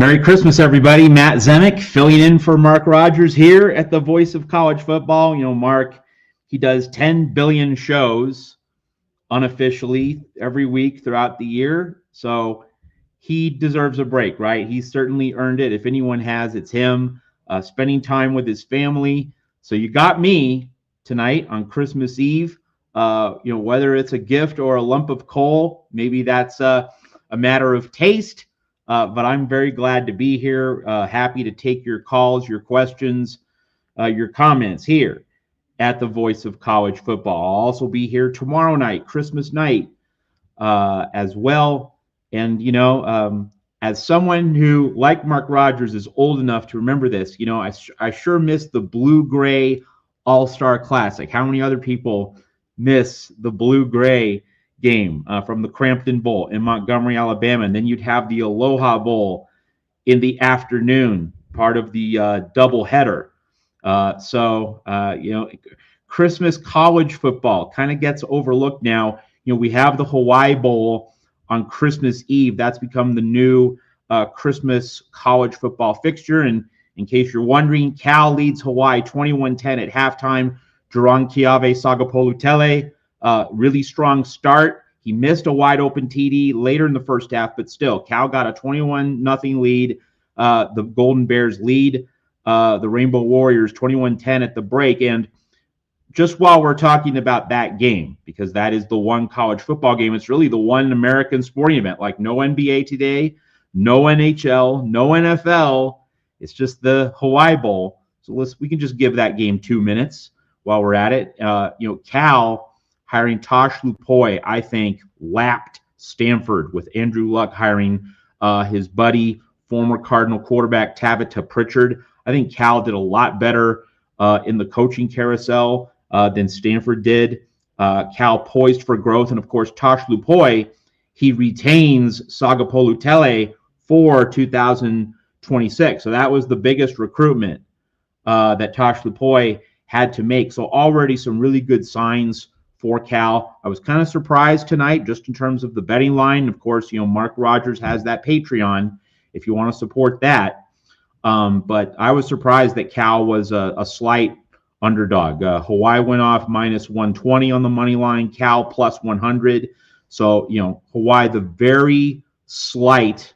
Merry Christmas, everybody. Matt Zemek filling in for Mark Rogers here at the Voice of College Football. Mark, he does 10 billion shows unofficially every week throughout the year. So he deserves a break, right? He's certainly earned it. If anyone has, it's him. Spending time with his family. So you got me tonight on Christmas Eve. Whether it's a gift or a lump of coal, maybe that's a matter of taste. But I'm very glad to be here. Happy to take your calls, your questions, your comments here at the Voice of College Football. I'll also be here tomorrow night, Christmas night, as well. And, as someone who, like Mark Rogers, is old enough to remember this, I sure miss the blue-gray All-Star Classic. How many other people miss the blue-gray game from the Crampton Bowl in Montgomery, Alabama? And then you'd have the Aloha Bowl in the afternoon, part of the doubleheader. Christmas college football kind of gets overlooked now. We have the Hawaii Bowl on Christmas Eve. That's become the new Christmas college football fixture. And in case you're wondering, Cal leads Hawaii 21-10 at halftime. Duran Kiave Sagapolu-Tele, really strong start. He missed a wide open TD later in the first half, but still, Cal got a 21-0 lead. The Golden Bears lead the Rainbow Warriors 21-10 at the break. And just while we're talking about that game, because that is the one college football game, it's really the one American sporting event. Like no NBA today, no NHL, no NFL. It's just the Hawaii Bowl. So we can just give that game 2 minutes while we're at it. Cal hiring Tosh Lupoi, I think, lapped Stanford, with Andrew Luck hiring his buddy, former Cardinal quarterback Tabitha Pritchard. I think Cal did a lot better in the coaching carousel than Stanford did. Cal poised for growth. And, of course, Tosh Lupoi, he retains Sagapolu-Tele for 2026. So that was the biggest recruitment that Tosh Lupoi had to make. So already some really good signs for Cal. I was kind of surprised tonight just in terms of the betting line. Of course, Mark Rogers has that Patreon if you want to support that. But I was surprised that Cal was a slight underdog. Hawaii went off minus 120 on the money line, Cal plus 100. So, Hawaii, the very slight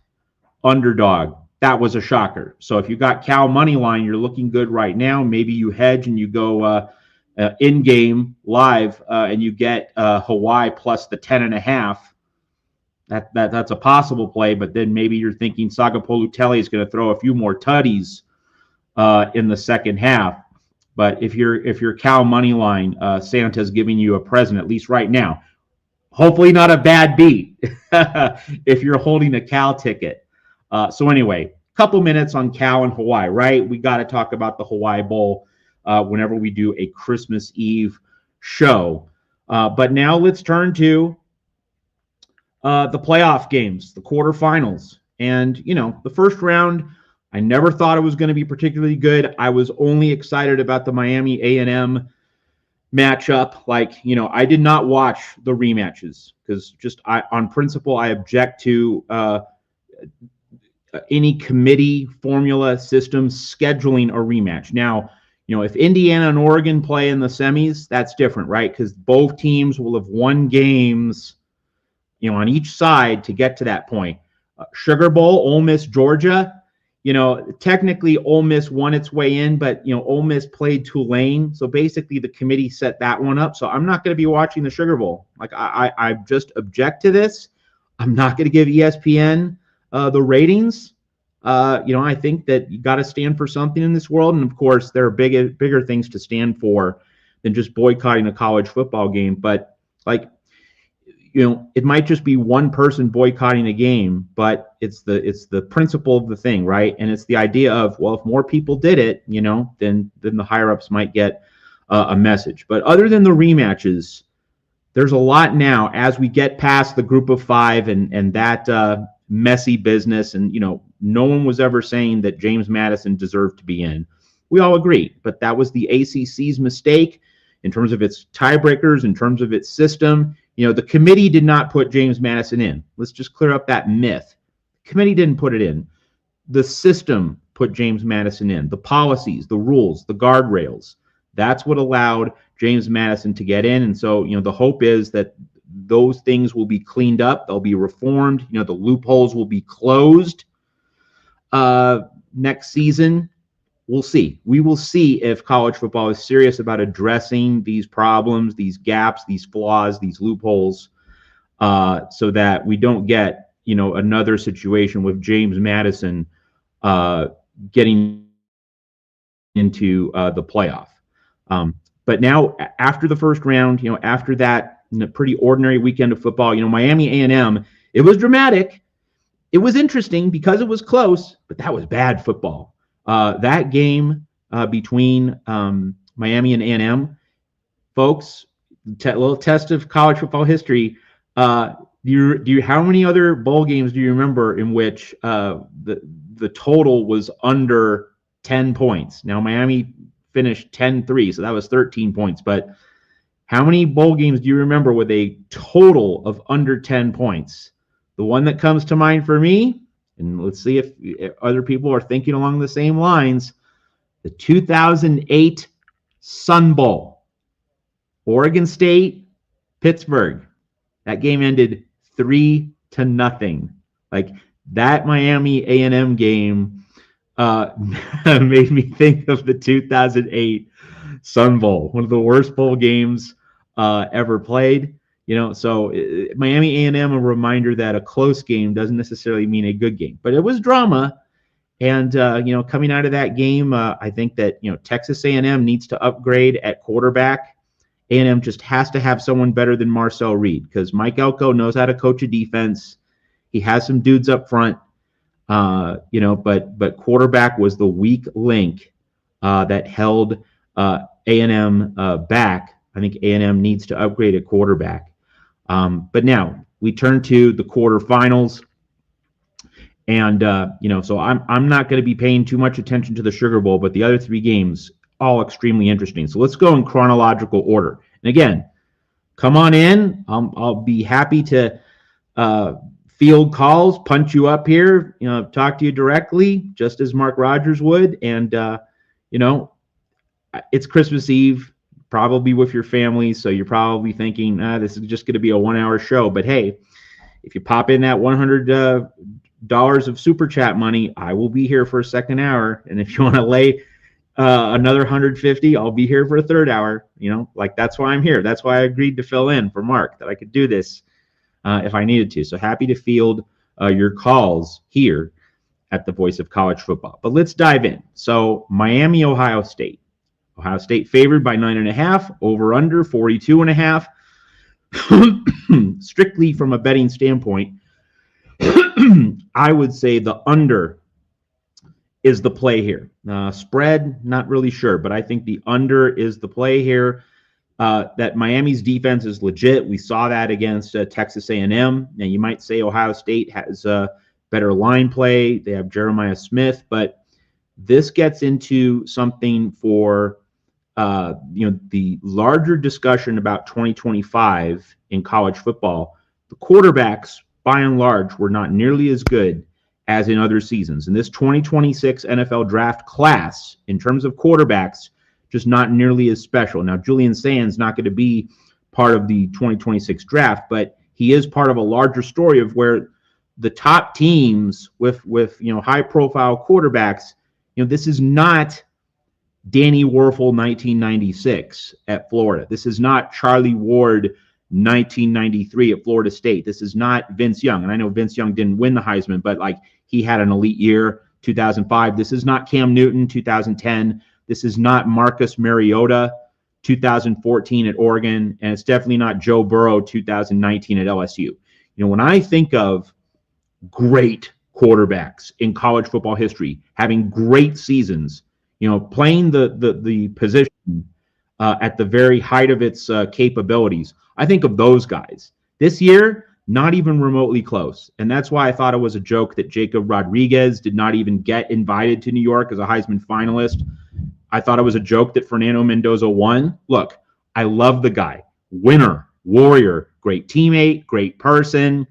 underdog. That was a shocker. So if you got Cal money line, you're looking good right now. Maybe you hedge and you go in-game live and you get Hawaii plus the 10.5. That's a possible play, but then maybe you're thinking Sagapolu-Tele is going to throw a few more tutties in the second half. But if you're Cal money line, Santa's giving you a present, at least right now. Hopefully not a bad beat if you're holding a Cal ticket. So anyway, couple minutes on Cal and Hawaii, right? We got to talk about the Hawaii Bowl whenever we do a Christmas Eve show. But now let's turn to the playoff games, the quarterfinals. And, the first round, I never thought it was going to be particularly good. I was only excited about the Miami A&M matchup. I did not watch the rematches because on principle, I object to any committee formula system scheduling a rematch. Now, if Indiana and Oregon play in the semis, that's different, right? Because both teams will have won games, on each side to get to that point. Sugar Bowl, Ole Miss, Georgia. Technically Ole Miss won its way in, but, Ole Miss played Tulane. So basically the committee set that one up. So I'm not going to be watching the Sugar Bowl. I just object to this. I'm not going to give ESPN the ratings. I think that you got to stand for something in this world. And of course, there are bigger things to stand for than just boycotting a college football game. But it might just be one person boycotting a game, but it's the principle of the thing, right? And it's the idea of, well, if more people did it, then the higher ups might get a message. But other than the rematches, there's a lot now as we get past the group of five and that messy business. And, no one was ever saying that James Madison deserved to be in. We all agree, but that was the ACC's mistake in terms of its tiebreakers, in terms of its system. The committee did not put James Madison in. Let's just clear up that myth. The committee didn't put it in. the system put James Madison in, the policies, the rules, the guardrails. That's what allowed James Madison to get in. And so, the hope is that those things will be cleaned up. They'll be reformed. The loopholes will be closed next season. We'll see. We will see if college football is serious about addressing these problems, these gaps, these flaws, these loopholes, so that we don't get, another situation with James Madison getting into the playoff. But now, after the first round, after that pretty ordinary weekend of football, Miami A&M, it was dramatic. It was interesting because it was close, but that was bad football. That game between Miami and A&M, folks, little test of college football history. How many other bowl games do you remember in which the total was under 10 points? Now, Miami finished 10-3, so that was 13 points. But how many bowl games do you remember with a total of under 10 points? The one that comes to mind for me, and let's see if other people are thinking along the same lines, the 2008 Sun Bowl. Oregon State, Pittsburgh. That game ended 3-0. Like, that Miami A&M game made me think of the 2008 Sun Bowl, one of the worst bowl games ever played. So Miami A&M, a reminder that a close game doesn't necessarily mean a good game. But it was drama. And, coming out of that game, I think that, Texas A&M needs to upgrade at quarterback. A&M just has to have someone better than Marcel Reed, because Mike Elko knows how to coach a defense. He has some dudes up front, but quarterback was the weak link that held A&M back. I think A&M needs to upgrade at quarterback. But now we turn to the quarterfinals, and so I'm not going to be paying too much attention to the Sugar Bowl, but the other three games all extremely interesting. So let's go in chronological order. And again, come on in. I'll be happy to field calls, punch you up here, talk to you directly, just as Mark Rogers would. And it's Christmas Eve, probably with your family, so you're probably thinking, this is just going to be a 1-hour show. But hey, if you pop in that $100 of super chat money, I will be here for a second hour. And if you want to lay another 150, I'll be here for a third hour. That's why I'm here. That's why I agreed to fill in for Mark, that I could do this if I needed to. So happy to field your calls here at the Voice of College Football. But let's dive in. So Miami, Ohio State. Ohio State favored by 9.5, over under 42.5. Strictly from a betting standpoint, I would say the under is the play here. Spread, not really sure, but I think the under is the play here. That Miami's defense is legit. We saw that against Texas A&M. Now, you might say Ohio State has better line play. They have Jeremiah Smith, but this gets into something for the larger discussion about 2025 in college football. The quarterbacks, by and large, were not nearly as good as in other seasons. And this 2026 NFL draft class, in terms of quarterbacks, just not nearly as special. Now, Julian Sands not going to be part of the 2026 draft, but he is part of a larger story of where the top teams with high-profile quarterbacks, this is not Danny Werfel 1996 at Florida. This is not Charlie Ward 1993 at Florida State. This is not Vince Young. And I know Vince Young didn't win the Heisman, but he had an elite year, 2005. This is not Cam Newton, 2010. This is not Marcus Mariota, 2014 at Oregon. And it's definitely not Joe Burrow, 2019 at LSU. When I think of great quarterbacks in college football history, having great seasons, playing the position at the very height of its capabilities, I think of those guys. This year, not even remotely close. And that's why I thought it was a joke that Jacob Rodriguez did not even get invited to New York as a Heisman finalist. I thought it was a joke that Fernando Mendoza won. Look, I love the guy. Winner, warrior, great teammate, great person,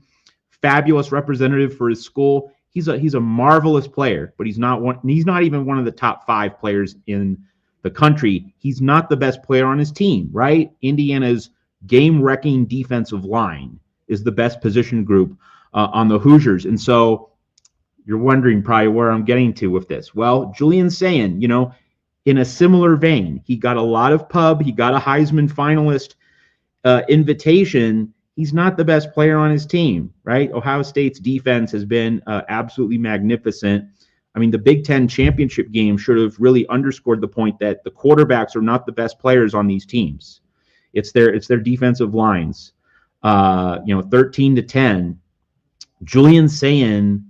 fabulous representative for his school. He's a marvelous player, but he's not even one of the top 5 players in the country. He's not the best player on his team, right? Indiana's game-wrecking defensive line is the best position group on the Hoosiers. And so you're wondering probably where I'm getting to with this. Well, Julian Sayin, in a similar vein, he got a lot of pub. He got a Heisman finalist invitation. He's not the best player on his team, right? Ohio State's defense has been absolutely magnificent. I mean, the Big Ten championship game should have really underscored the point that the quarterbacks are not the best players on these teams. It's their defensive lines. 13-10. Julian Sayin,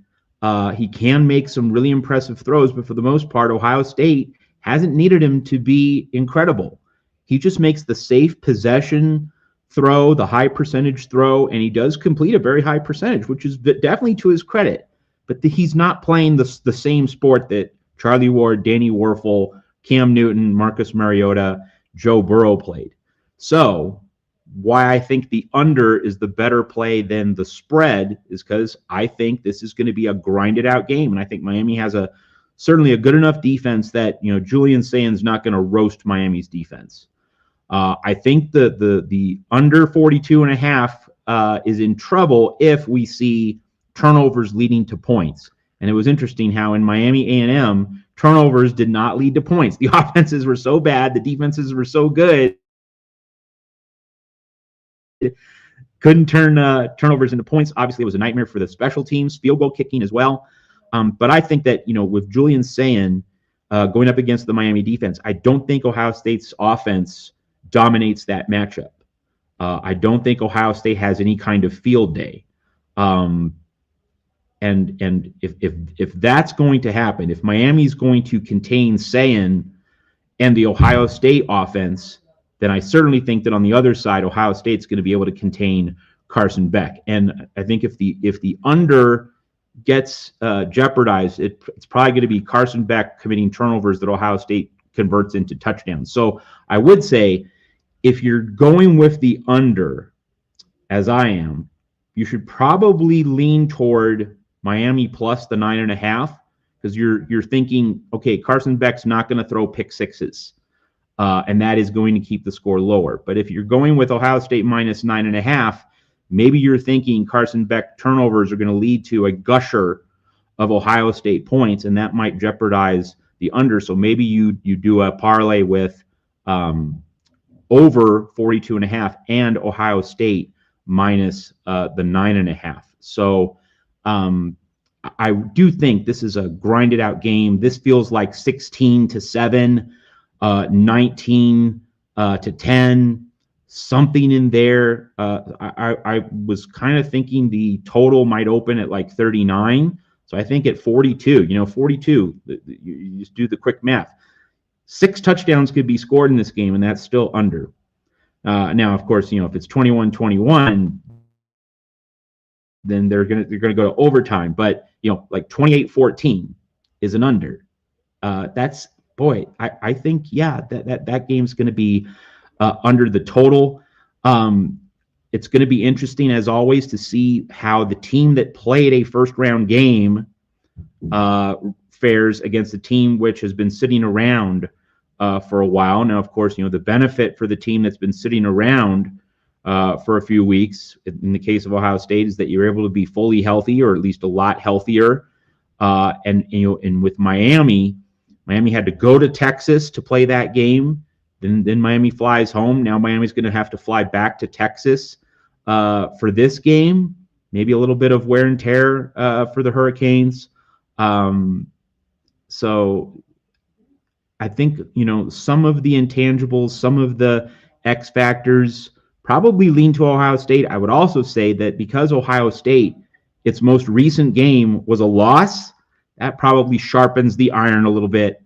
he can make some really impressive throws, but for the most part, Ohio State hasn't needed him to be incredible. He just makes the safe possession throw, the high percentage throw, and he does complete a very high percentage, which is definitely to his credit. But he's not playing the same sport that Charlie Ward, Danny Werfel, Cam Newton, Marcus Mariota, Joe Burrow played. So why I think the under is the better play than the spread is because I think this is going to be a grinded out game. And I think Miami has certainly a good enough defense that, Julian Sayin's not going to roast Miami's defense. I think the under 42.5 is in trouble if we see turnovers leading to points. And it was interesting how in Miami A&M, turnovers did not lead to points. The offenses were so bad, the defenses were so good, couldn't turn turnovers into points. Obviously, it was a nightmare for the special teams, field goal kicking as well. But I think that, with Julian Sayin going up against the Miami defense, I don't think Ohio State's offense dominates that matchup. I don't think Ohio State has any kind of field day. And if that's going to happen, if Miami's going to contain Sayin and the Ohio State offense, then I certainly think that on the other side, Ohio State's going to be able to contain Carson Beck. And I think if the under gets jeopardized, it's probably going to be Carson Beck committing turnovers that Ohio State converts into touchdowns. So I would say if you're going with the under, as I am, you should probably lean toward Miami plus the 9.5 because you're thinking, okay, Carson Beck's not going to throw pick sixes. And that is going to keep the score lower. But if you're going with Ohio State minus 9.5, maybe you're thinking Carson Beck turnovers are going to lead to a gusher of Ohio State points, and that might jeopardize the under. So maybe you do a parlay with over 42.5 and Ohio State minus the 9.5. So I do think this is a grinded out game. This feels like 16-7. 19-10, something in there. I was kind of thinking the total might open at like 39. So I think at 42, 42, you just do the quick math. 6 touchdowns could be scored in this game, and that's still under. Now, of course, if it's 21-21, then they're gonna go to overtime. But like 28-14 is an under. That's boy, I think that game's going to be under the total. It's going to be interesting as always to see how the team that played a first round game fares against a team which has been sitting around for a while. Now, of course, the benefit for the team that's been sitting around for a few weeks, in the case of Ohio State, is that you're able to be fully healthy or at least a lot healthier. And with Miami had to go to Texas to play that game. Then Miami flies home. Now Miami's going to have to fly back to Texas for this game. Maybe a little bit of wear and tear for the Hurricanes. So I think, some of the intangibles, some of the X factors probably lean to Ohio State. I would also say that because Ohio State, its most recent game was a loss, that probably sharpens the iron a little bit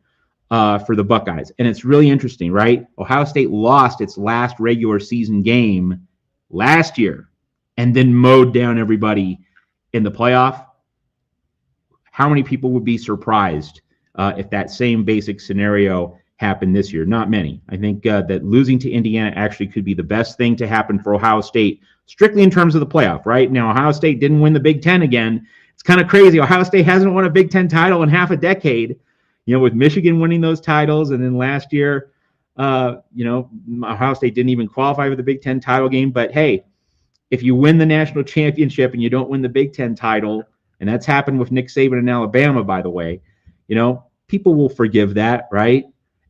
for the Buckeyes. And it's really interesting, right? Ohio State lost its last regular season game last year and then mowed down everybody in the playoff. How many people would be surprised if that same basic scenario happened this year? Not many. I think that losing to Indiana actually could be the best thing to happen for Ohio State, strictly in terms of the playoff, right? Now, Ohio State didn't win the Big Ten again. it's kind of crazy. Ohio State hasn't won a Big Ten title in half a decade, with Michigan winning those titles. And then last year, Ohio State didn't even qualify for the Big Ten title game. But hey, if you win the national championship and you don't win the Big Ten title, and that's happened with Nick Saban in Alabama, by the way, people will forgive that, right?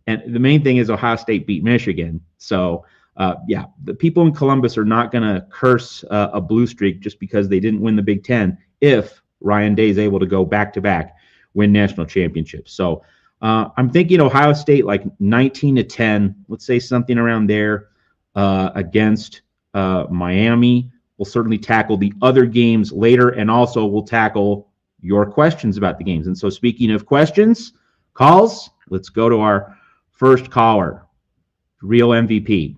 And the main thing is Ohio State beat Michigan. So, the people in Columbus are not going to curse a blue streak just because they didn't win the Big Ten if Ryan Day is able to go back-to-back, win national championships. So I'm thinking Ohio State like 19-10, let's say something around there against Miami. We'll certainly tackle the other games later, and also we'll tackle your questions about the games. And so speaking of questions, calls, let's go to our first caller, Real MVP.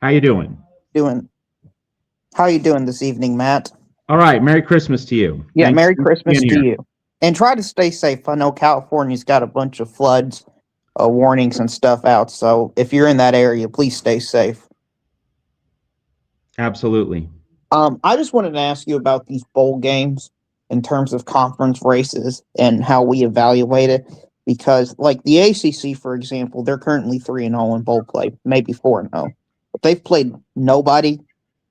How you doing? How are you doing this evening, Matt? All right. Merry Christmas to you. Yeah, Merry Christmas to you. And try to stay safe. I know California's got a bunch of floods, warnings and stuff out. So if you're in that area, please stay safe. Absolutely. I just wanted to ask you about these bowl games in terms of conference races and how we evaluate it. Because, like the ACC, for example, they're currently 3-0 in bowl play, maybe 4-0. But they've played nobody.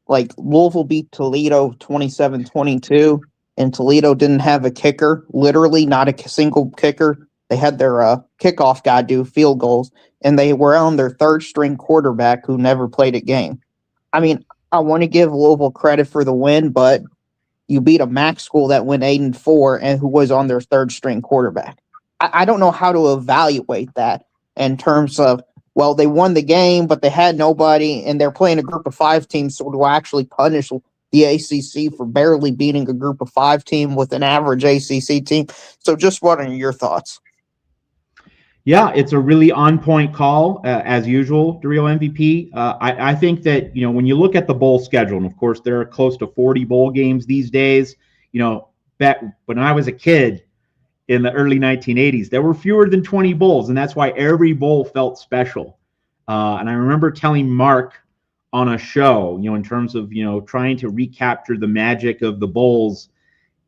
Like Louisville beat Toledo 27-22, and Toledo didn't have a kicker, literally not a single kicker. They had their kickoff guy do field goals, and they were on their third-string quarterback who never played a game. I mean, I want to give Louisville credit for the win, but you beat a MAC school that went 8-4 and who was on their third-string quarterback. I don't know how to evaluate that in terms of, well, they won the game, but they had nobody, and they're playing a group of 5 team, so do I actually punish the ACC for barely beating a group of 5 team with an average ACC team? So just what are your thoughts? Yeah, it's a really on-point call, as usual, the Real MVP. I think that, when you look at the bowl schedule, and of course there are close to 40 bowl games these days, back when I was a kid, in the early 1980s, there were fewer than 20 bowls, and that's why every bowl felt special. And I remember telling Mark on a show, in terms of, trying to recapture the magic of the bowls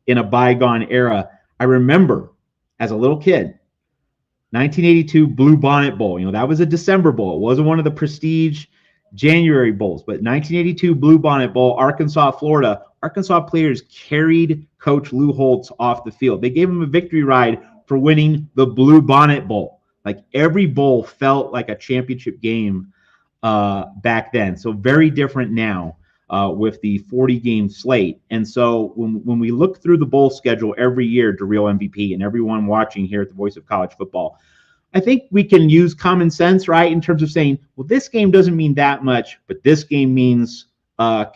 in a bygone era. I remember as a little kid, 1982 Blue Bonnet Bowl, that was a December bowl. It wasn't one of the prestige January bowls, but 1982 Blue Bonnet Bowl, Arkansas, Florida. Arkansas players carried Coach Lou Holtz off the field. They gave him a victory ride for winning the Blue Bonnet Bowl. Like every bowl felt like a championship game back then. So very different now with the 40-game slate. And so when we look through the bowl schedule every year to Real MVP and everyone watching here at the Voice of College Football, I think we can use common sense, right, in terms of saying, well, this game doesn't mean that much, but this game means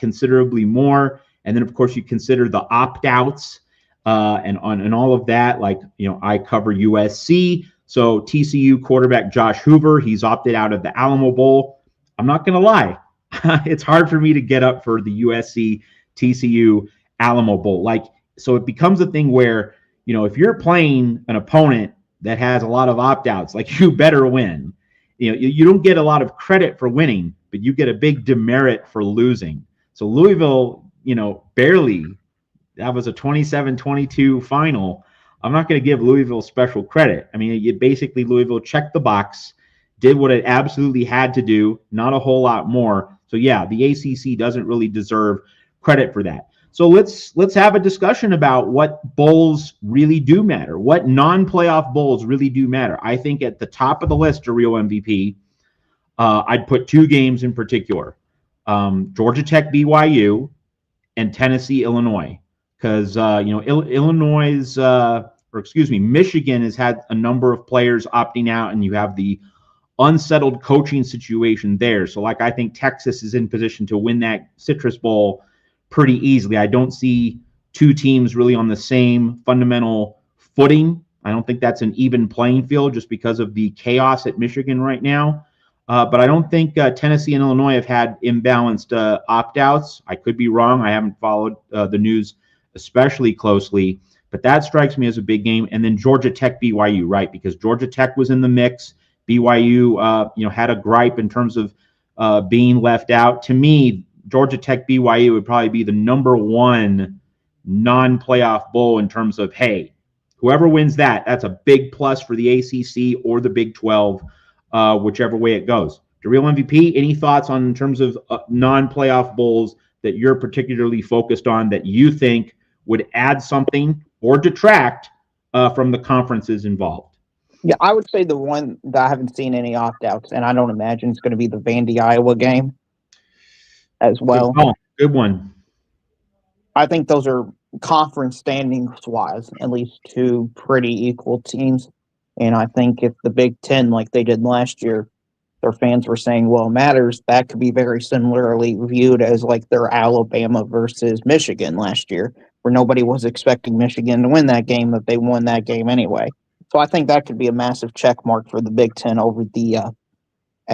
considerably more. And then, of course, you consider the opt-outs and all of that. Like, I cover USC. So TCU quarterback Josh Hoover, he's opted out of the Alamo Bowl. I'm not going to lie. It's hard for me to get up for the USC TCU Alamo Bowl. So it becomes a thing where, if you're playing an opponent that has a lot of opt-outs, you better win. You don't get a lot of credit for winning, but you get a big demerit for losing. So Louisville, barely, that was a 27-22 final. I'm not going to give Louisville special credit. I mean, basically Louisville checked the box, did what it absolutely had to do, not a whole lot more. So yeah, the ACC doesn't really deserve credit for that. So let's have a discussion about what bowls really do matter, what non-playoff bowls really do matter. I think at the top of the list to Real MVP, I'd put 2 games in particular, Georgia Tech BYU and Tennessee Illinois, because Michigan has had a number of players opting out, and you have the unsettled coaching situation there. So I think Texas is in position to win that Citrus Bowl pretty easily. I don't see 2 teams really on the same fundamental footing. I don't think that's an even playing field just because of the chaos at Michigan right now. But I don't think Tennessee and Illinois have had imbalanced opt-outs. I could be wrong. I haven't followed the news especially closely, but that strikes me as a big game. And then Georgia Tech BYU, right? Because Georgia Tech was in the mix. BYU, had a gripe in terms of being left out. To me, Georgia Tech BYU would probably be the number 1 non-playoff bowl in terms of, hey, whoever wins that, that's a big plus for the ACC or the Big 12, whichever way it goes. The real MVP, any thoughts on in terms of non-playoff bowls that you're particularly focused on that you think would add something or detract from the conferences involved? Yeah, I would say the one that I haven't seen any opt-outs, and I don't imagine it's going to be the Vandy Iowa game as well. Good one. I think those are conference standings wise, at least two pretty equal teams. And I think if the Big Ten, like they did last year, their fans were saying, well, it matters, that could be very similarly viewed as like their Alabama versus Michigan last year, where nobody was expecting Michigan to win that game, but they won that game anyway. So I think that could be a massive check mark for the Big Ten over the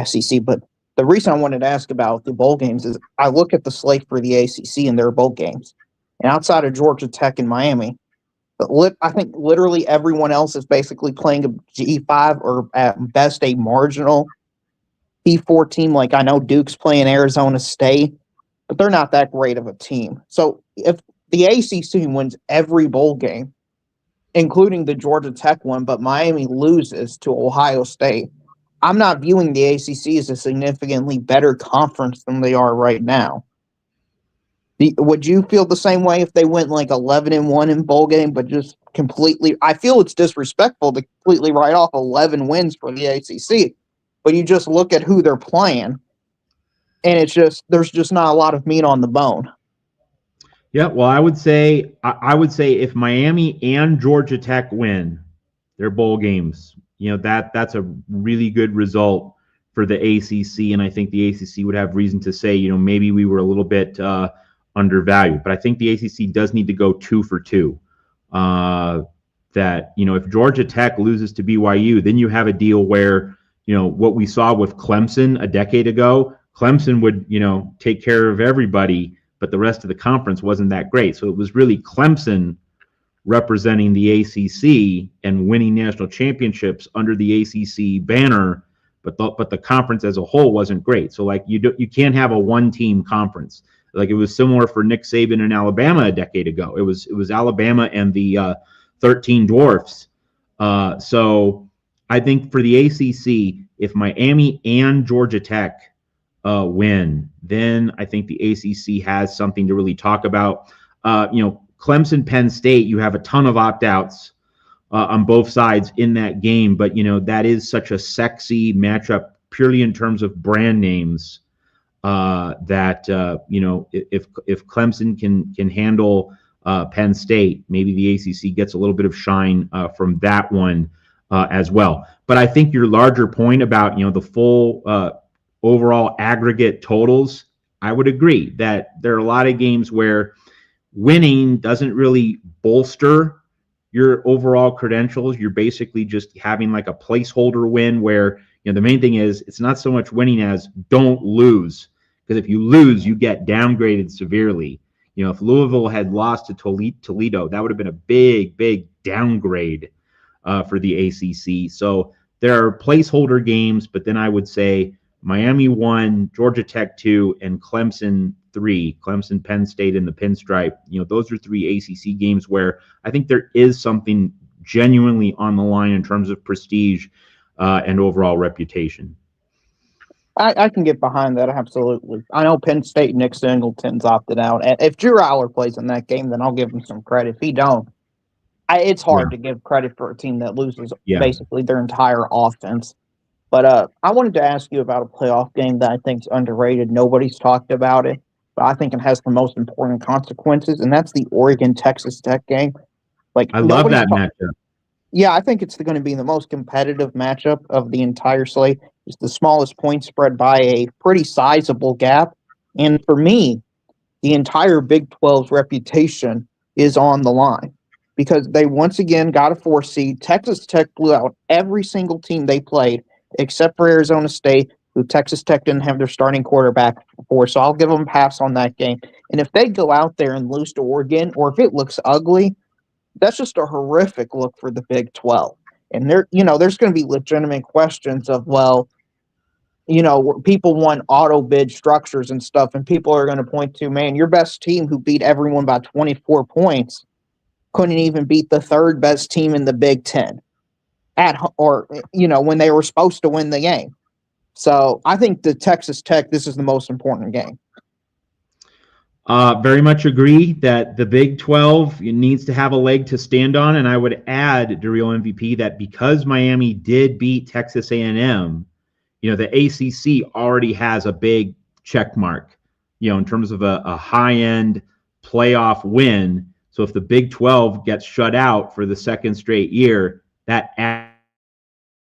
SEC. But the reason I wanted to ask about the bowl games is I look at the slate for the ACC and their bowl games. And outside of Georgia Tech and Miami, I think literally everyone else is basically playing a G5 or at best a marginal P4 team. Like I know Duke's playing Arizona State, but they're not that great of a team. So if the ACC wins every bowl game, including the Georgia Tech one, but Miami loses to Ohio State, I'm not viewing the ACC as a significantly better conference than they are right now. Would you feel the same way if they went like 11-1 in bowl game, but just completely? I feel it's disrespectful to completely write off 11 wins for the ACC, but you just look at who they're playing, and it's just there's just not a lot of meat on the bone. Yeah, well, I would say if Miami and Georgia Tech win their bowl games, that's a really good result for the ACC, and I think the ACC would have reason to say, maybe we were a little bit undervalued. But I think the ACC does need to go 2 for 2. That if Georgia Tech loses to BYU, then you have a deal where what we saw with Clemson a decade ago. Clemson would take care of everybody, but the rest of the conference wasn't that great. So it was really Clemson representing the ACC and winning national championships under the ACC banner, but the conference as a whole wasn't great. So like you can't have a one-team conference. Like it was similar for Nick Saban in Alabama a decade ago. It was Alabama and the 13 Dwarfs. So I think for the ACC, if Miami and Georgia Tech win, then I think the ACC has something to really talk about. Clemson, Penn State, you have a ton of opt-outs on both sides in that game, but that is such a sexy matchup purely in terms of brand names. That if Clemson can handle Penn State, maybe the ACC gets a little bit of shine from that one as well. But I think your larger point about the full overall aggregate totals, I would agree that there are a lot of games where winning doesn't really bolster your overall credentials. You're basically just having like a placeholder win where the main thing is it's not so much winning as don't lose. Because if you lose, you get downgraded severely. If Louisville had lost to Toledo, that would have been a big, big downgrade for the ACC. So there are placeholder games, but then I would say Miami 1, Georgia Tech 2, and Clemson 3. Clemson, Penn State, and the Pinstripe. Those are 3 ACC games where I think there is something genuinely on the line in terms of prestige and overall reputation. I can get behind that, absolutely. I know Penn State, Nick Singleton's opted out. If Drew Aller plays in that game, then I'll give him some credit. If he don't, it's hard to give credit for a team that loses basically their entire offense. But I wanted to ask you about a playoff game that I think is underrated. Nobody's talked about it, but I think it has the most important consequences, and that's the Oregon-Texas Tech game. I love that matchup. Yeah, I think it's going to be the most competitive matchup of the entire slate. It's the smallest point spread by a pretty sizable gap. And for me, the entire Big 12's reputation is on the line because they once again got a 4 seed. Texas Tech blew out every single team they played except for Arizona State, who Texas Tech didn't have their starting quarterback for. So I'll give them a pass on that game. And if they go out there and lose to Oregon, or if it looks ugly, that's just a horrific look for the Big 12. And there's going to be legitimate questions of, well, people want auto bid structures and stuff, and people are going to point to, man, your best team who beat everyone by 24 points couldn't even beat the third best team in the Big Ten when they were supposed to win the game. So I think the Texas Tech, this is the most important game. Very much agree that the Big 12 needs to have a leg to stand on, and I would add, Real MVP, that because Miami did beat Texas A&M, the ACC already has a big check mark, in terms of a high-end playoff win. So if the Big 12 gets shut out for the second straight year, that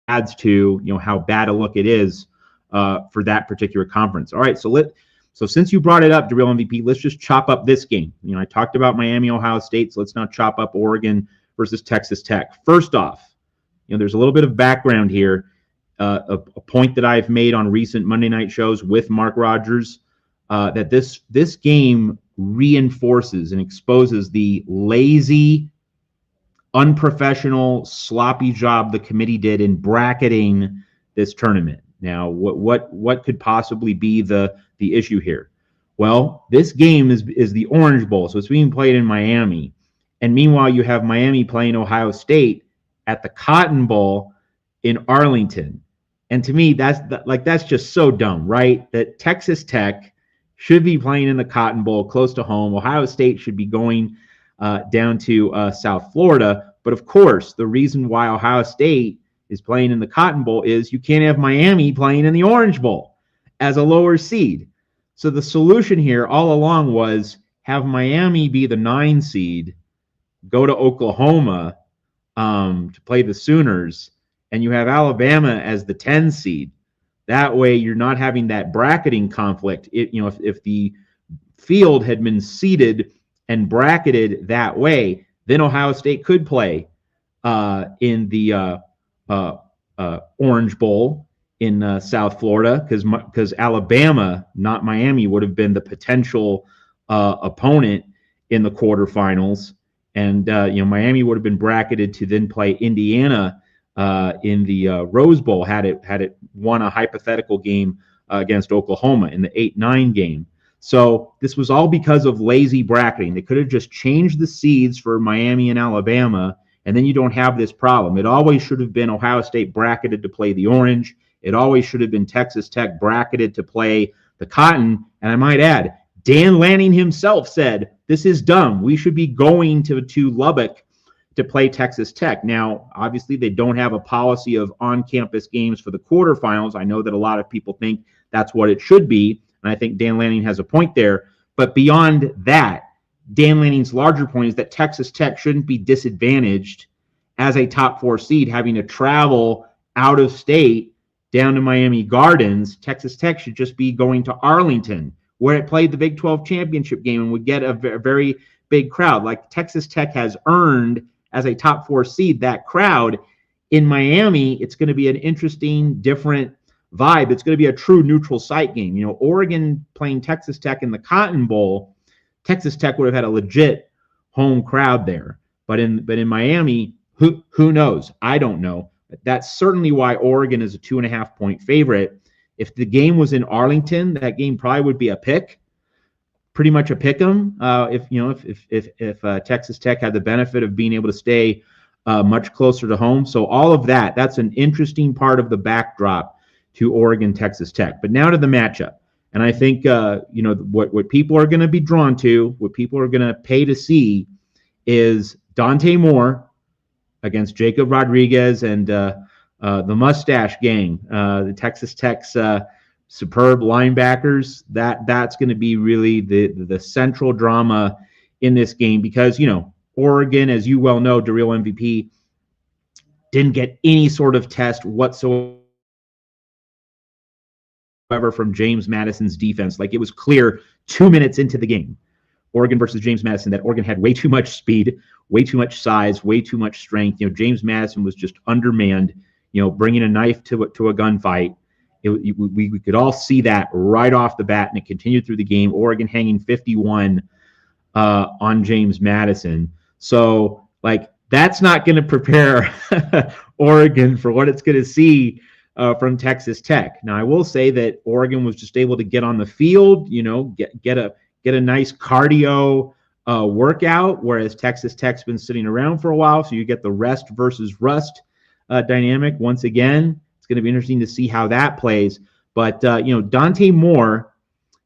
adds to how bad a look it is for that particular conference. All right, so since you brought it up, Real MVP, let's just chop up this game. I talked about Miami, Ohio State, so let's now chop up Oregon versus Texas Tech. First off, there's a little bit of background here. A point that I've made on recent Monday night shows with Mark Rogers, that this game reinforces and exposes the lazy, unprofessional, sloppy job the committee did in bracketing this tournament. Now, what could possibly be the issue here? Well, this game is the Orange Bowl, so it's being played in Miami, and meanwhile you have Miami playing Ohio State at the Cotton Bowl in Arlington. And to me, that's just so dumb, right? That Texas Tech should be playing in the Cotton Bowl close to home. Ohio State should be going down to South Florida. But of course, the reason why Ohio State is playing in the Cotton Bowl is you can't have Miami playing in the Orange Bowl as a lower seed. So the solution here all along was have Miami be the 9 seed, go to Oklahoma to play the Sooners, and you have Alabama as the 10 seed. That way you're not having that bracketing conflict. If the field had been seeded and bracketed that way, then Ohio State could play in the Orange Bowl in South Florida, because Alabama, not Miami, would have been the potential opponent in the quarterfinals, and Miami would have been bracketed to then play Indiana in the Rose Bowl had it won a hypothetical game against Oklahoma in the 8-9 game. So this was all because of lazy bracketing. They could have just changed the seeds for Miami and Alabama, and then you don't have this problem. It always should have been Ohio State bracketed to play the Orange. It always should have been Texas Tech bracketed to play the Cotton. And I might add, Dan Lanning himself said, this is dumb. We should be going to Lubbock to play Texas Tech. Now, obviously, they don't have a policy of on-campus games for the quarterfinals. I know that a lot of people think that's what it should be, and I think Dan Lanning has a point there. But beyond that, Dan Lanning's larger point is that Texas Tech shouldn't be disadvantaged as a top 4 seed having to travel out of state down to Miami Gardens. Texas Tech should just be going to Arlington, where it played the Big 12 championship game and would get a very big crowd. Like Texas Tech has earned as a top 4 seed that crowd. In Miami, it's going to be an interesting, different vibe. It's going to be a true neutral site game. Oregon playing Texas Tech in the Cotton Bowl, Texas Tech would have had a legit home crowd there. But in Miami, who knows? I don't know. But that's certainly why Oregon is a 2.5-point favorite. If the game was in Arlington, that game probably would be a pick, pretty much a pick 'em. If Texas Tech had the benefit of being able to stay much closer to home. So all of that's an interesting part of the backdrop to Oregon, Texas Tech. But now to the matchup. And I think, what people are going to be drawn to, what people are going to pay to see is Dante Moore against Jacob Rodriguez and the Mustache Gang, the Texas Tech's superb linebackers. That's going to be really the central drama in this game because, Oregon, as you well know, the real MVP, didn't get any sort of test whatsoever from James Madison's defense. Like, it was clear 2 minutes into the game, Oregon versus James Madison, that Oregon had way too much speed, way too much size, way too much strength. James Madison was just undermanned, bringing a knife to a gunfight. We could all see that right off the bat, and it continued through the game. Oregon hanging 51 on James Madison. So, that's not going to prepare Oregon for what it's going to see from Texas Tech. Now, I will say that Oregon was just able to get on the field, get a nice cardio workout, whereas Texas Tech's been sitting around for a while. So you get the rest versus rust dynamic once again. It's going to be interesting to see how that plays. But Dante Moore,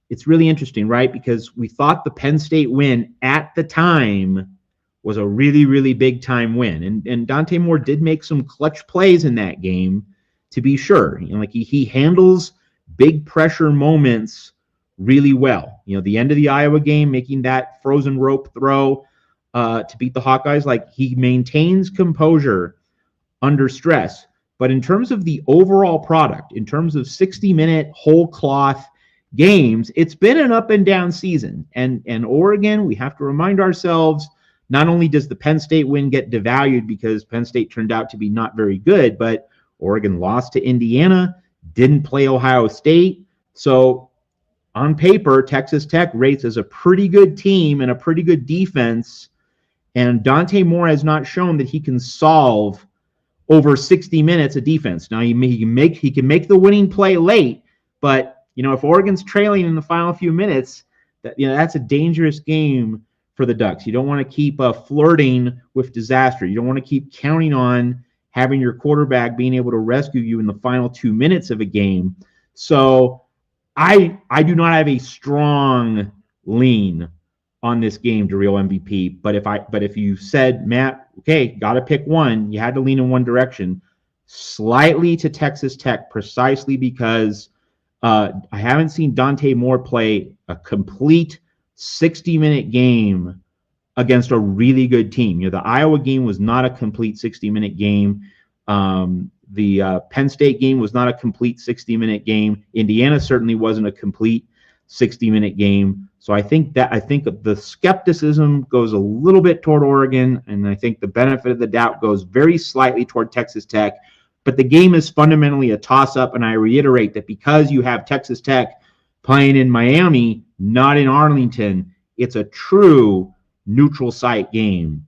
it's really interesting, right? Because we thought the Penn State win at the time was a really, really big time win, and Dante Moore did make some clutch plays in that game, to be sure. He handles big pressure moments really well. The end of the Iowa game, making that frozen rope throw to beat the Hawkeyes, he maintains composure under stress. But in terms of the overall product, in terms of 60-minute whole cloth games, it's been an up and down season. And Oregon, we have to remind ourselves, not only does the Penn State win get devalued because Penn State turned out to be not very good, but Oregon lost to Indiana, didn't play Ohio State. So on paper, Texas Tech rates as a pretty good team and a pretty good defense. And Dante Moore has not shown that he can solve over 60 minutes of defense. Now, he can make the winning play late, but if Oregon's trailing in the final few minutes, that's a dangerous game for the Ducks. You don't want to keep flirting with disaster. You don't want to keep counting on having your quarterback being able to rescue you in the final 2 minutes of a game. So I do not have a strong lean on this game to real MVP. But if you said, Matt, okay, got to pick one, you had to lean in one direction, slightly to Texas Tech, precisely because I haven't seen Dante Moore play a complete 60-minute game against a really good team. The Iowa game was not a complete 60-minute game. The Penn State game was not a complete 60-minute game. Indiana certainly wasn't a complete 60-minute game. So I think the skepticism goes a little bit toward Oregon, and I think the benefit of the doubt goes very slightly toward Texas Tech. But the game is fundamentally a toss-up, and I reiterate that because you have Texas Tech playing in Miami, not in Arlington, it's a true neutral site game.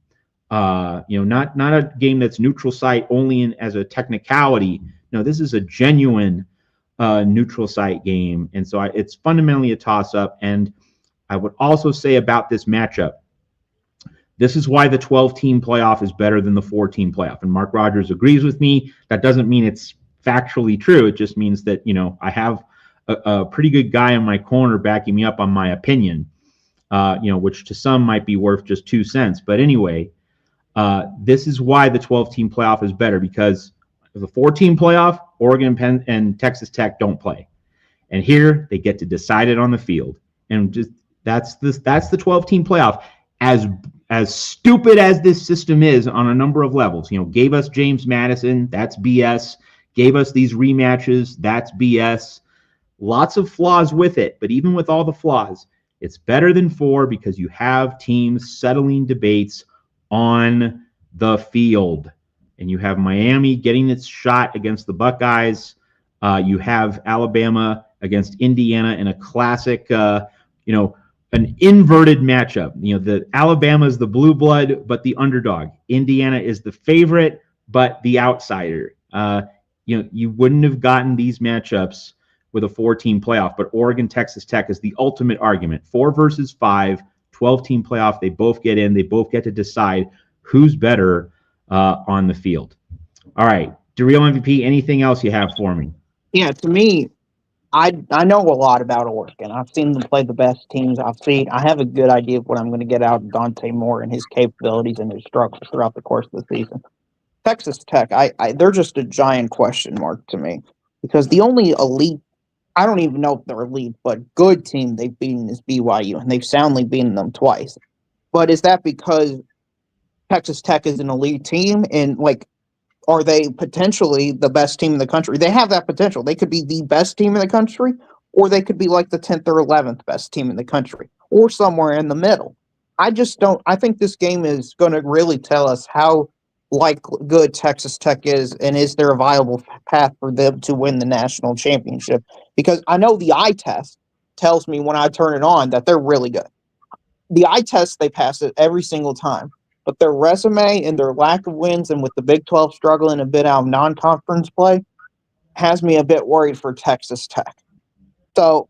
Not a game that's neutral site only as a technicality. No, this is a genuine neutral site game, and so it's fundamentally a toss-up. And I would also say about this matchup, this is why the 12-team playoff is better than the 4-team playoff. And Mark Rogers agrees with me. That doesn't mean it's factually true. It just means that, I have a pretty good guy in my corner backing me up on my opinion, which to some might be worth just 2 cents. But anyway, this is why the 12-team playoff is better, because the 4-team playoff, Oregon, Penn, and Texas Tech don't play. And here they get to decide it on the field. And just that's the 12-team playoff. As stupid as this system is on a number of levels, gave us James Madison, that's BS. Gave us these rematches, that's BS. Lots of flaws with it, but even with all the flaws, it's better than 4 because you have teams settling debates on the field. And you have Miami getting its shot against the Buckeyes. You have Alabama against Indiana in a classic, an inverted matchup. The Alabama is the blue blood, but the underdog. Indiana is the favorite, but the outsider. You wouldn't have gotten these matchups with a 4-team playoff, but Oregon, Texas Tech is the ultimate argument. 4 versus 5, 12-team playoff. They both get in. They both get to decide who's better on the field. All right, DeReal MVP, anything else you have for me? Yeah, to me, I know a lot about Oregon. I've seen them play the best teams I've seen. I have a good idea of what I'm going to get out of Dante Moore and his capabilities and his struggles throughout the course of the season. Texas Tech, they're just a giant question mark to me, because the only elite, I don't even know if they're elite, but good team they've beaten is BYU, and they've soundly beaten them twice. But is that because Texas Tech is an elite team, and are they potentially the best team in the country? They have that potential. They could be the best team in the country, or they could be like the 10th or 11th best team in the country, or somewhere in the middle. I think this game is going to really tell us how good Texas Tech is, and is there a viable path for them to win the national championship? Because I know the eye test tells me when I turn it on that they're really good. The eye test, they pass it every single time. But their resume and their lack of wins, and with the Big 12 struggling a bit out of non-conference play, has me a bit worried for Texas Tech. So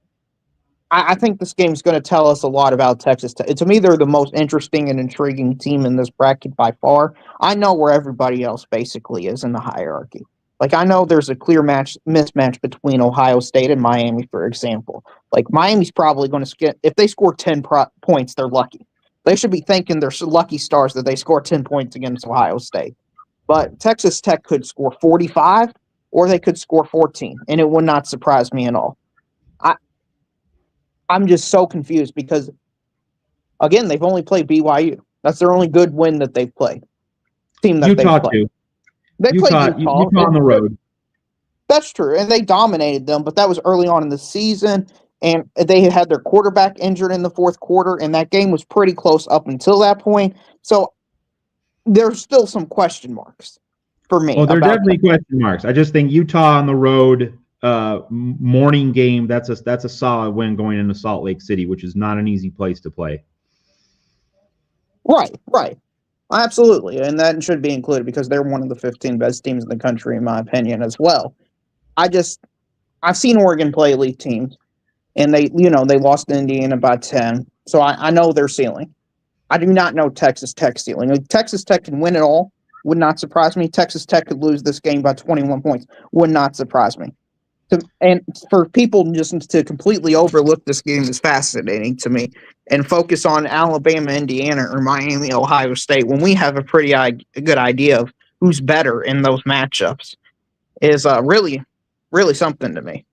I think this game is going to tell us a lot about Texas Tech. To me, they're the most interesting and intriguing team in this bracket by far. I know where everybody else basically is in the hierarchy. Like, I know there's a clear mismatch between Ohio State and Miami, for example. Like, Miami's probably going to skip. If they score 10 points, they're lucky. They should be thanking their lucky stars that they score 10 points against Ohio State. But Texas Tech could score 45 or they could score 14, and it would not surprise me at all. I'm just so confused because, again, they've only played BYU. That's their only good win that they've played. Team that Utah they've played. too. They played Utah on the road. That's true, and they dominated them, but that was early on in the season, and they had their quarterback injured in the fourth quarter, and that game was pretty close up until that point. So there's still some question marks for me. Oh, there are definitely question marks. I just think Utah on the road, morning game, that's a solid win going into Salt Lake City, which is not an easy place to play. Right. Absolutely, and that should be included because they're one of the 15 best teams in the country, in my opinion, as well. I've seen Oregon play elite teams, and they lost to Indiana by 10, so I know their ceiling. I do not know Texas Tech's ceiling. Like, Texas Tech can win it all, would not surprise me. Texas Tech could lose this game by 21 points, would not surprise me. And for people just to completely overlook this game is fascinating to me and focus on Alabama, Indiana, or Miami, Ohio State when we have a pretty good idea of who's better in those matchups is really, really something to me.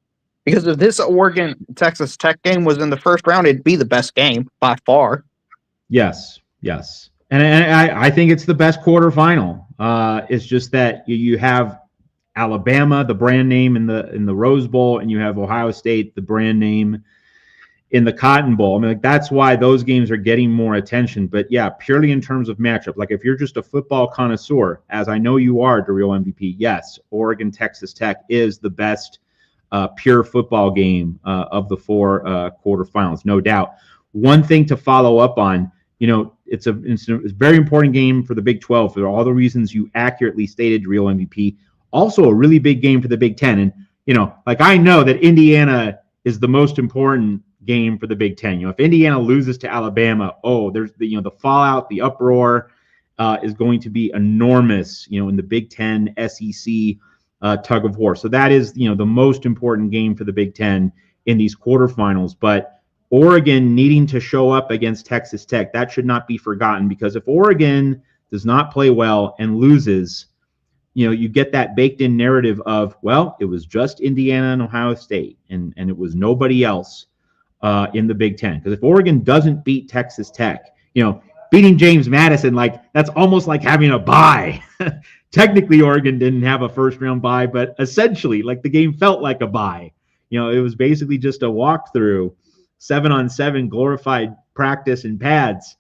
Because if this Oregon-Texas Tech game was in the first round, it'd be the best game by far. Yes. And I think it's the best quarterfinal. It's just that you have Alabama, the brand name in the Rose Bowl, and you have Ohio State, the brand name in the Cotton Bowl. I mean, like, that's why those games are getting more attention. But yeah, purely in terms of matchup, like if you're just a football connoisseur, as I know you are, Real MVP, yes, Oregon, Texas Tech is the best pure football game of the four quarterfinals, no doubt. One thing to follow up on, it's a very important game for the Big 12 for all the reasons you accurately stated, Real MVP. Also a really big game for the Big Ten. And, I know that Indiana is the most important game for the Big Ten. If Indiana loses to Alabama, there's the fallout, the uproar is going to be enormous, in the Big Ten, SEC tug of war. So that is, the most important game for the Big Ten in these quarterfinals. But Oregon needing to show up against Texas Tech, that should not be forgotten, because if Oregon does not play well and loses, you get that baked in narrative of, well, it was just Indiana and Ohio State, and it was nobody else in the Big Ten. Because if Oregon doesn't beat Texas Tech, beating James Madison, that's almost like having a bye. Technically, Oregon didn't have a first round bye, but essentially, the game felt like a bye. It was basically just a walkthrough, 7-on-7 glorified practice in pads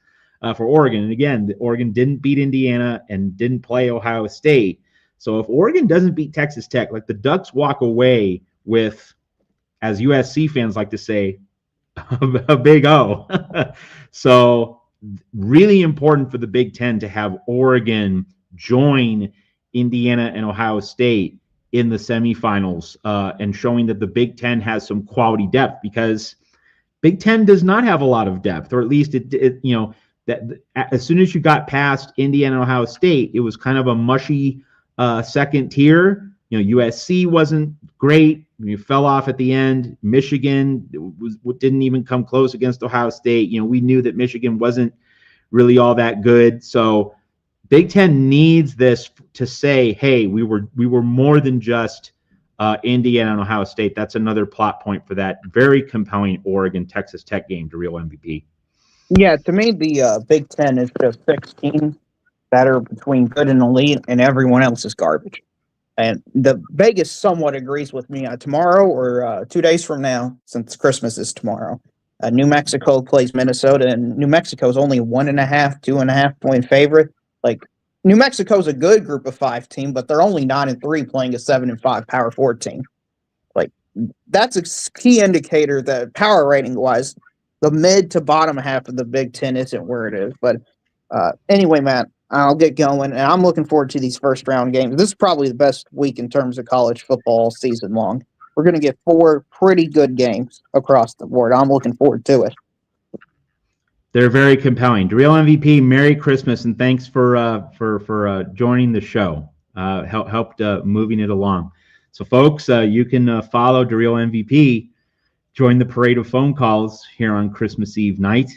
for Oregon. And again, Oregon didn't beat Indiana and didn't play Ohio State. So if Oregon doesn't beat Texas Tech, the Ducks walk away with, as USC fans like to say, a big O. So really important for the Big Ten to have Oregon join Indiana and Ohio State in the semifinals and showing that the Big Ten has some quality depth, because Big Ten does not have a lot of depth, or at least that as soon as you got past Indiana and Ohio State, it was kind of a mushy second tier. USC wasn't great. You fell off at the end. Michigan didn't even come close against Ohio State. We knew that Michigan wasn't really all that good. So Big Ten needs this to say, hey, we were more than just Indiana and Ohio State. That's another plot point for that very compelling Oregon Texas Tech game to Real MVP. Yeah, to me, the Big Ten is just 6 teams that are between good and elite, and everyone else is garbage. And the Vegas somewhat agrees with me. Tomorrow or 2 days from now, since Christmas is tomorrow, New Mexico plays Minnesota, and New Mexico is only 1.5, 2.5 point favorite. New Mexico's a good group of 5 team, but they're only 9-3 playing a 7-5 Power 4 team. That's a key indicator that power rating wise, the mid to bottom half of the Big Ten isn't where it is. But anyway, Matt, I'll get going, and I'm looking forward to these first round games. This is probably the best week in terms of college football season long. We're going to get 4 pretty good games across the board. I'm looking forward to it. They're very compelling. Real MVP, Merry Christmas, and thanks for joining the show. Helped moving it along. So, folks, you can follow Real MVP. Join the parade of phone calls here on Christmas Eve night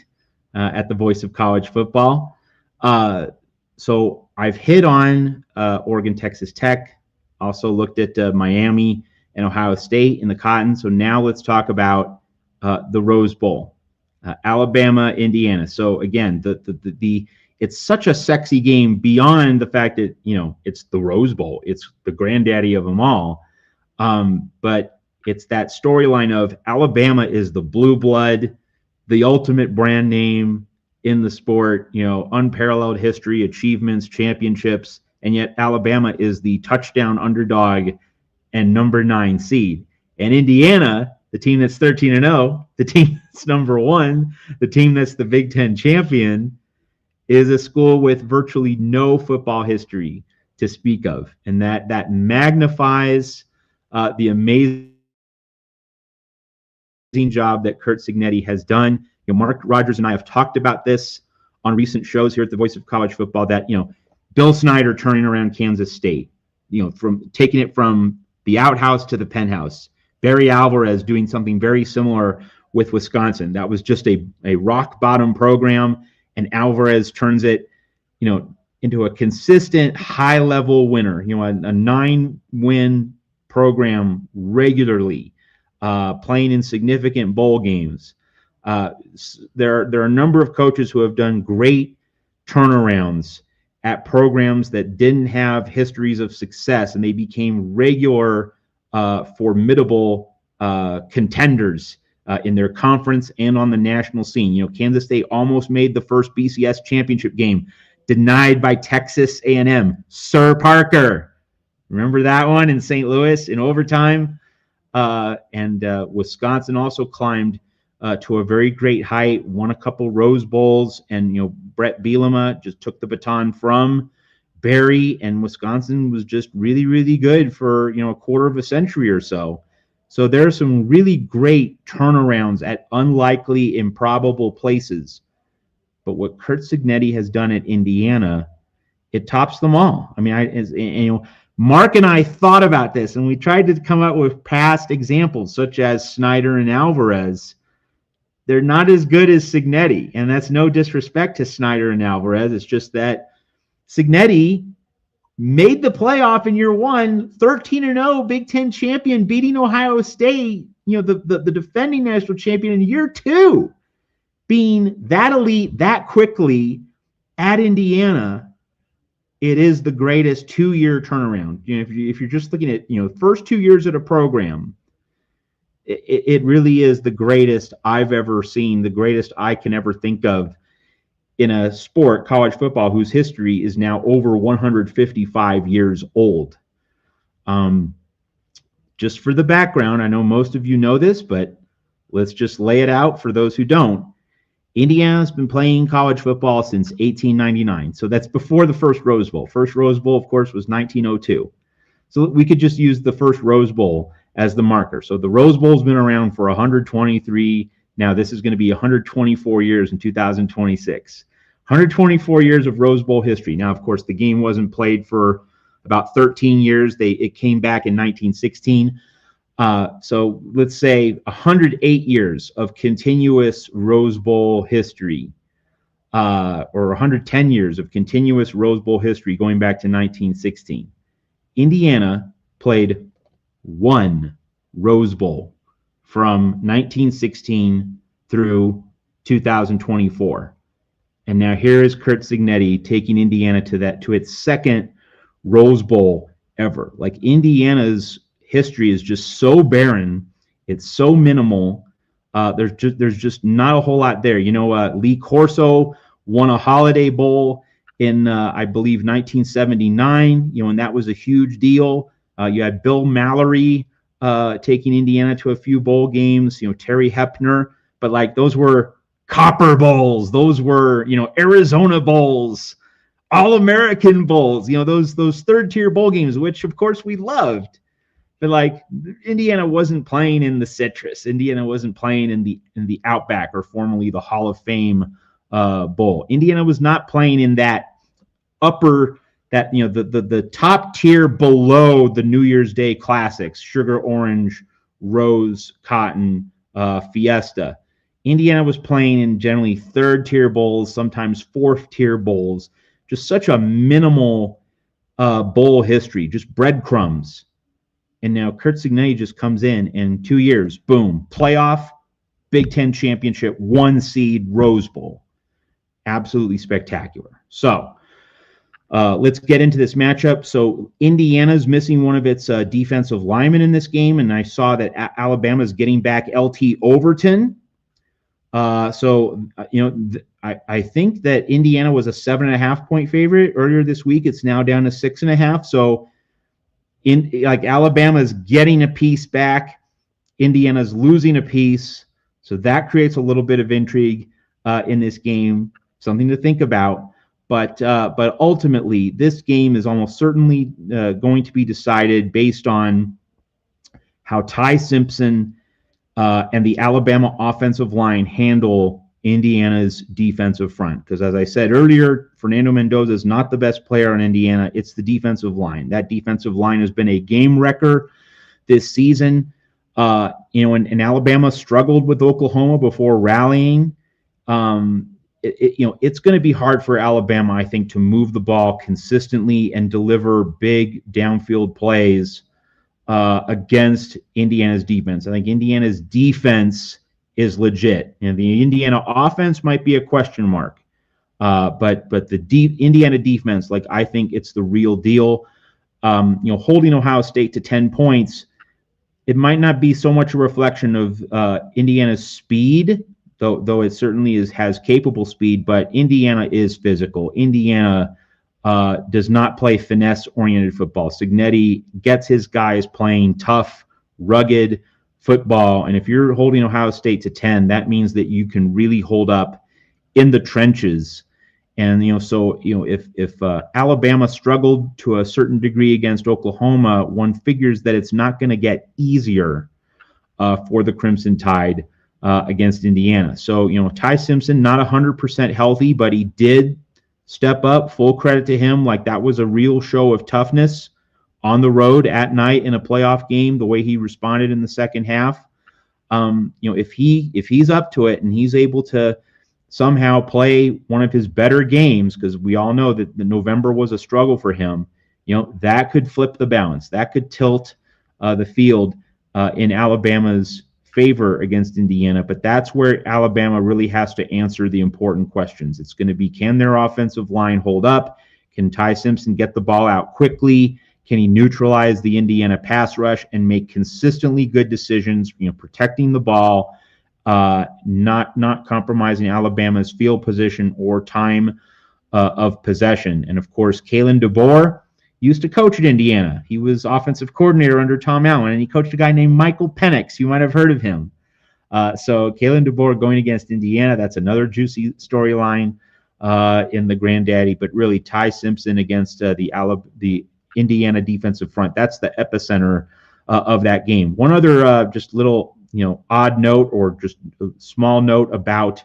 at the Voice of College Football. So I've hit on Oregon, Texas Tech, also looked at Miami and Ohio State in the Cotton. So now let's talk about the Rose Bowl, Alabama, Indiana. So again, the it's such a sexy game beyond the fact that, it's the Rose Bowl. It's the granddaddy of them all. But it's that storyline of Alabama is the blue blood, the ultimate brand name in the sport, unparalleled history, achievements, championships, and yet Alabama is the touchdown underdog and number 9 seed. And Indiana, the team that's 13-0, the team that's number 1, the team that's the Big Ten champion, is a school with virtually no football history to speak of. And that magnifies the amazing job that Curt Cignetti has done. Mark Rogers and I have talked about this on recent shows here at the Voice of College Football, that Bill Snyder turning around Kansas State, from taking it from the outhouse to the penthouse. Barry Alvarez doing something very similar with Wisconsin. That was just a rock bottom program, and Alvarez turns it into a consistent high level winner, a 9-win program regularly, playing in significant bowl games. There are a number of coaches who have done great turnarounds at programs that didn't have histories of success, and they became regular, formidable contenders in their conference and on the national scene. Kansas State almost made the first BCS championship game, denied by Texas A&M. Sir Parker, remember that one in St. Louis in overtime? And Wisconsin also climbed to a very great height, won a couple Rose Bowls, and Brett Bielema just took the baton from Barry, and Wisconsin was just really, really good for a quarter of a century or so. So there are some really great turnarounds at unlikely, improbable places. But what Curt Cignetti has done at Indiana, it tops them all. I mean, Mark and I thought about this, and we tried to come up with past examples, such as Snyder and Alvarez. They're not as good as Cignetti, and that's no disrespect to Snyder and Alvarez. It's just that Cignetti made the playoff in year 1, 13-0, Big Ten champion, beating Ohio State, the defending national champion in year 2, being that elite that quickly at Indiana. It is the greatest 2-year turnaround. If you're just looking at first 2 years at a program, it really is the greatest I've ever seen, the greatest I can ever think of in a sport, college football, whose history is now over 155 years old. Just for the background, I know most of you know this, but let's just lay it out for those who don't. Indiana's been playing college football since 1899. So that's before the first Rose Bowl. First Rose Bowl, of course, was 1902. So we could just use the first Rose Bowl as the marker. So the Rose Bowl's been around for 123. Now this is going to be 124 years in 2026. 124 years of Rose Bowl history. Now, of course, the game wasn't played for about 13 years. It came back in 1916. So let's say 108 years of continuous Rose Bowl history, or 110 years of continuous Rose Bowl history going back to 1916. Indiana played 1 Rose Bowl from 1916 through 2024. And now here is Curt Cignetti taking Indiana to its second Rose Bowl ever. Like, Indiana's history is just so barren, it's so minimal. There's just not a whole lot there. Lee Corso won a Holiday Bowl in I believe 1979. And that was a huge deal. You had Bill Mallory taking Indiana to a few bowl games. Terry Hepner, but those were Copper Bowls. Those were Arizona Bowls. All-American bowls, those third-tier bowl games, which of course we loved. But like Indiana wasn't playing in the Citrus. Indiana wasn't playing in the Outback, or formerly the Hall of Fame bowl. Indiana was not playing in that the top tier below the New Year's Day classics: Sugar Orange, Rose, Cotton, Fiesta. Indiana was playing in generally third tier bowls, sometimes fourth tier bowls. Just such a minimal bowl history, just breadcrumbs. And now Curt Cignetti just comes in 2 years, boom, playoff, Big Ten championship, 1 seed, Rose Bowl. Absolutely spectacular. So let's get into this matchup. So Indiana's missing one of its defensive linemen in this game, and I saw that Alabama's getting back LT Overton. I think that Indiana was a 7.5-point favorite earlier this week. It's now down to 6.5. So Alabama's getting a piece back, Indiana's losing a piece. So that creates a little bit of intrigue in this game, something to think about. But ultimately, this game is almost certainly going to be decided based on how Ty Simpson and the Alabama offensive line handle Indiana's defensive front. Because as I said earlier, Fernando Mendoza is not the best player on Indiana. It's the defensive line. That defensive line has been a game wrecker this season. And Alabama struggled with Oklahoma before rallying. It's going to be hard for Alabama, I think, to move the ball consistently and deliver big downfield plays against Indiana's defense. I think Indiana's defense is legit, and the Indiana offense might be a question mark. But the Indiana defense, I think it's the real deal. Holding Ohio State to 10 points, it might not be so much a reflection of Indiana's speed, though it certainly has capable speed, but Indiana is physical. Indiana does not play finesse-oriented football. Cignetti gets his guys playing tough, rugged football, and if you're holding Ohio State to 10, that means that you can really hold up in the trenches. And if Alabama struggled to a certain degree against Oklahoma, one figures that it's not going to get easier for the Crimson Tide against Indiana. So Ty Simpson not 100% healthy, but he did step up. Full credit to him. That was a real show of toughness on the road at night in a playoff game. The way he responded in the second half. If he's up to it and he's able to somehow play one of his better games, because we all know that the November was a struggle for him, that could flip the balance. That could tilt the field in Alabama's favor against Indiana. But that's where Alabama really has to answer the important questions. It's going to be, can their offensive line hold up? Can Ty Simpson get the ball out quickly? Can he neutralize the Indiana pass rush and make consistently good decisions, protecting the ball, not compromising Alabama's field position or time of possession? And of course, Kalen DeBoer used to coach at Indiana. He was offensive coordinator under Tom Allen, and he coached a guy named Michael Penix. You might have heard of him. So Kalen DeBoer going against Indiana, that's another juicy storyline in the granddaddy. But really, Ty Simpson against the Indiana defensive front, that's the epicenter of that game. One other just little odd note, or just a small note about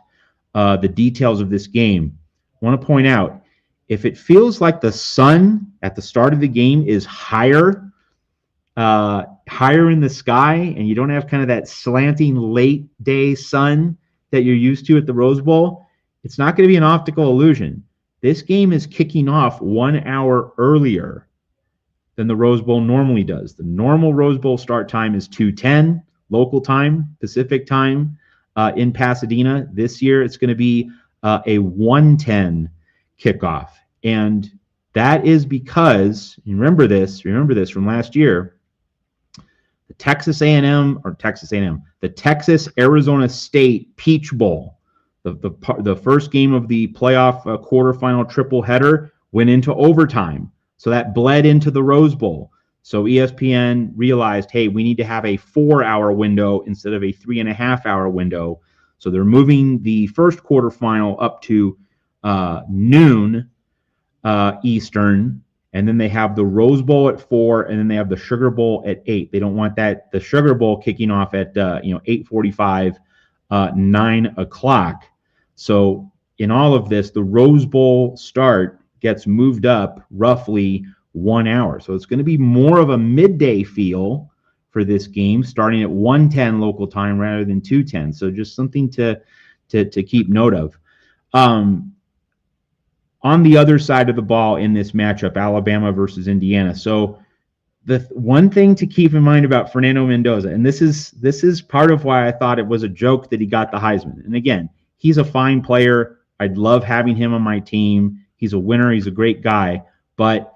the details of this game. I want to point out, if it feels like the sun at the start of the game is higher in the sky, and you don't have kind of that slanting late day sun that you're used to at the Rose Bowl, it's not going to be an optical illusion. This game is kicking off 1 hour earlier than the Rose Bowl normally does. The normal Rose Bowl start time is 2:10 local time, Pacific time in Pasadena. This year it's going to be a 1:10 kickoff. And that is because, remember this from last year, the Texas Arizona State Peach Bowl, the first game of the playoff quarterfinal triple header, went into overtime. So that bled into the Rose Bowl. So ESPN realized, hey, we need to have a 4-hour window instead of a 3.5-hour window. So they're moving the first quarterfinal up to noon Eastern, and then they have the Rose Bowl at 4, and then they have the Sugar Bowl at 8. They don't want the Sugar Bowl kicking off at 8:45, 9 o'clock. So in all of this, the Rose Bowl start gets moved up roughly 1 hour. So it's going to be more of a midday feel for this game, starting at 1:10 local time rather than 2:10. So just something to keep note of. On the other side of the ball in this matchup, Alabama versus Indiana. So the one thing to keep in mind about Fernando Mendoza, and this is part of why I thought it was a joke that he got the Heisman. And again, he's a fine player. I'd love having him on my team. He's a winner. He's a great guy. But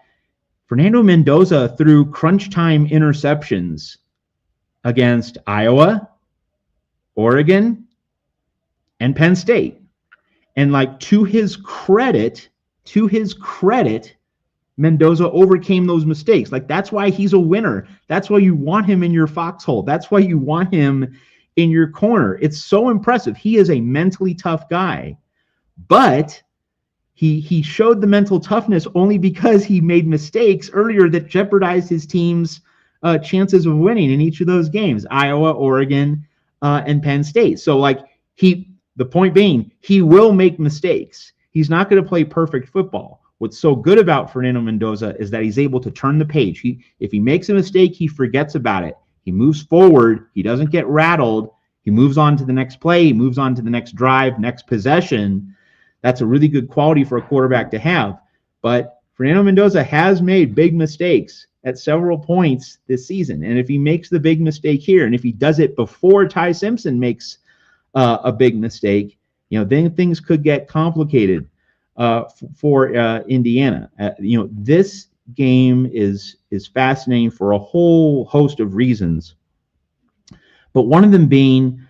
Fernando Mendoza threw crunch time interceptions against Iowa, Oregon, and Penn State. And like to his credit, Mendoza overcame those mistakes. Like that's why he's a winner. That's why you want him in your foxhole. That's why you want him in your corner. It's so impressive. He is a mentally tough guy, but he showed the mental toughness only because he made mistakes earlier that jeopardized his team's chances of winning in each of those games, Iowa, Oregon, and Penn State. So like the point being, he will make mistakes. He's not going to play perfect football. What's so good about Fernando Mendoza is that he's able to turn the page. If he makes a mistake, he forgets about it. He moves forward. He doesn't get rattled. He moves on to the next play. He moves on to the next drive, next possession. That's a really good quality for a quarterback to have. But Fernando Mendoza has made big mistakes at several points this season. And if he makes the big mistake here, and if he does it before Ty Simpson makes a big mistake, then things could get complicated for Indiana. This game is fascinating for a whole host of reasons. But one of them being,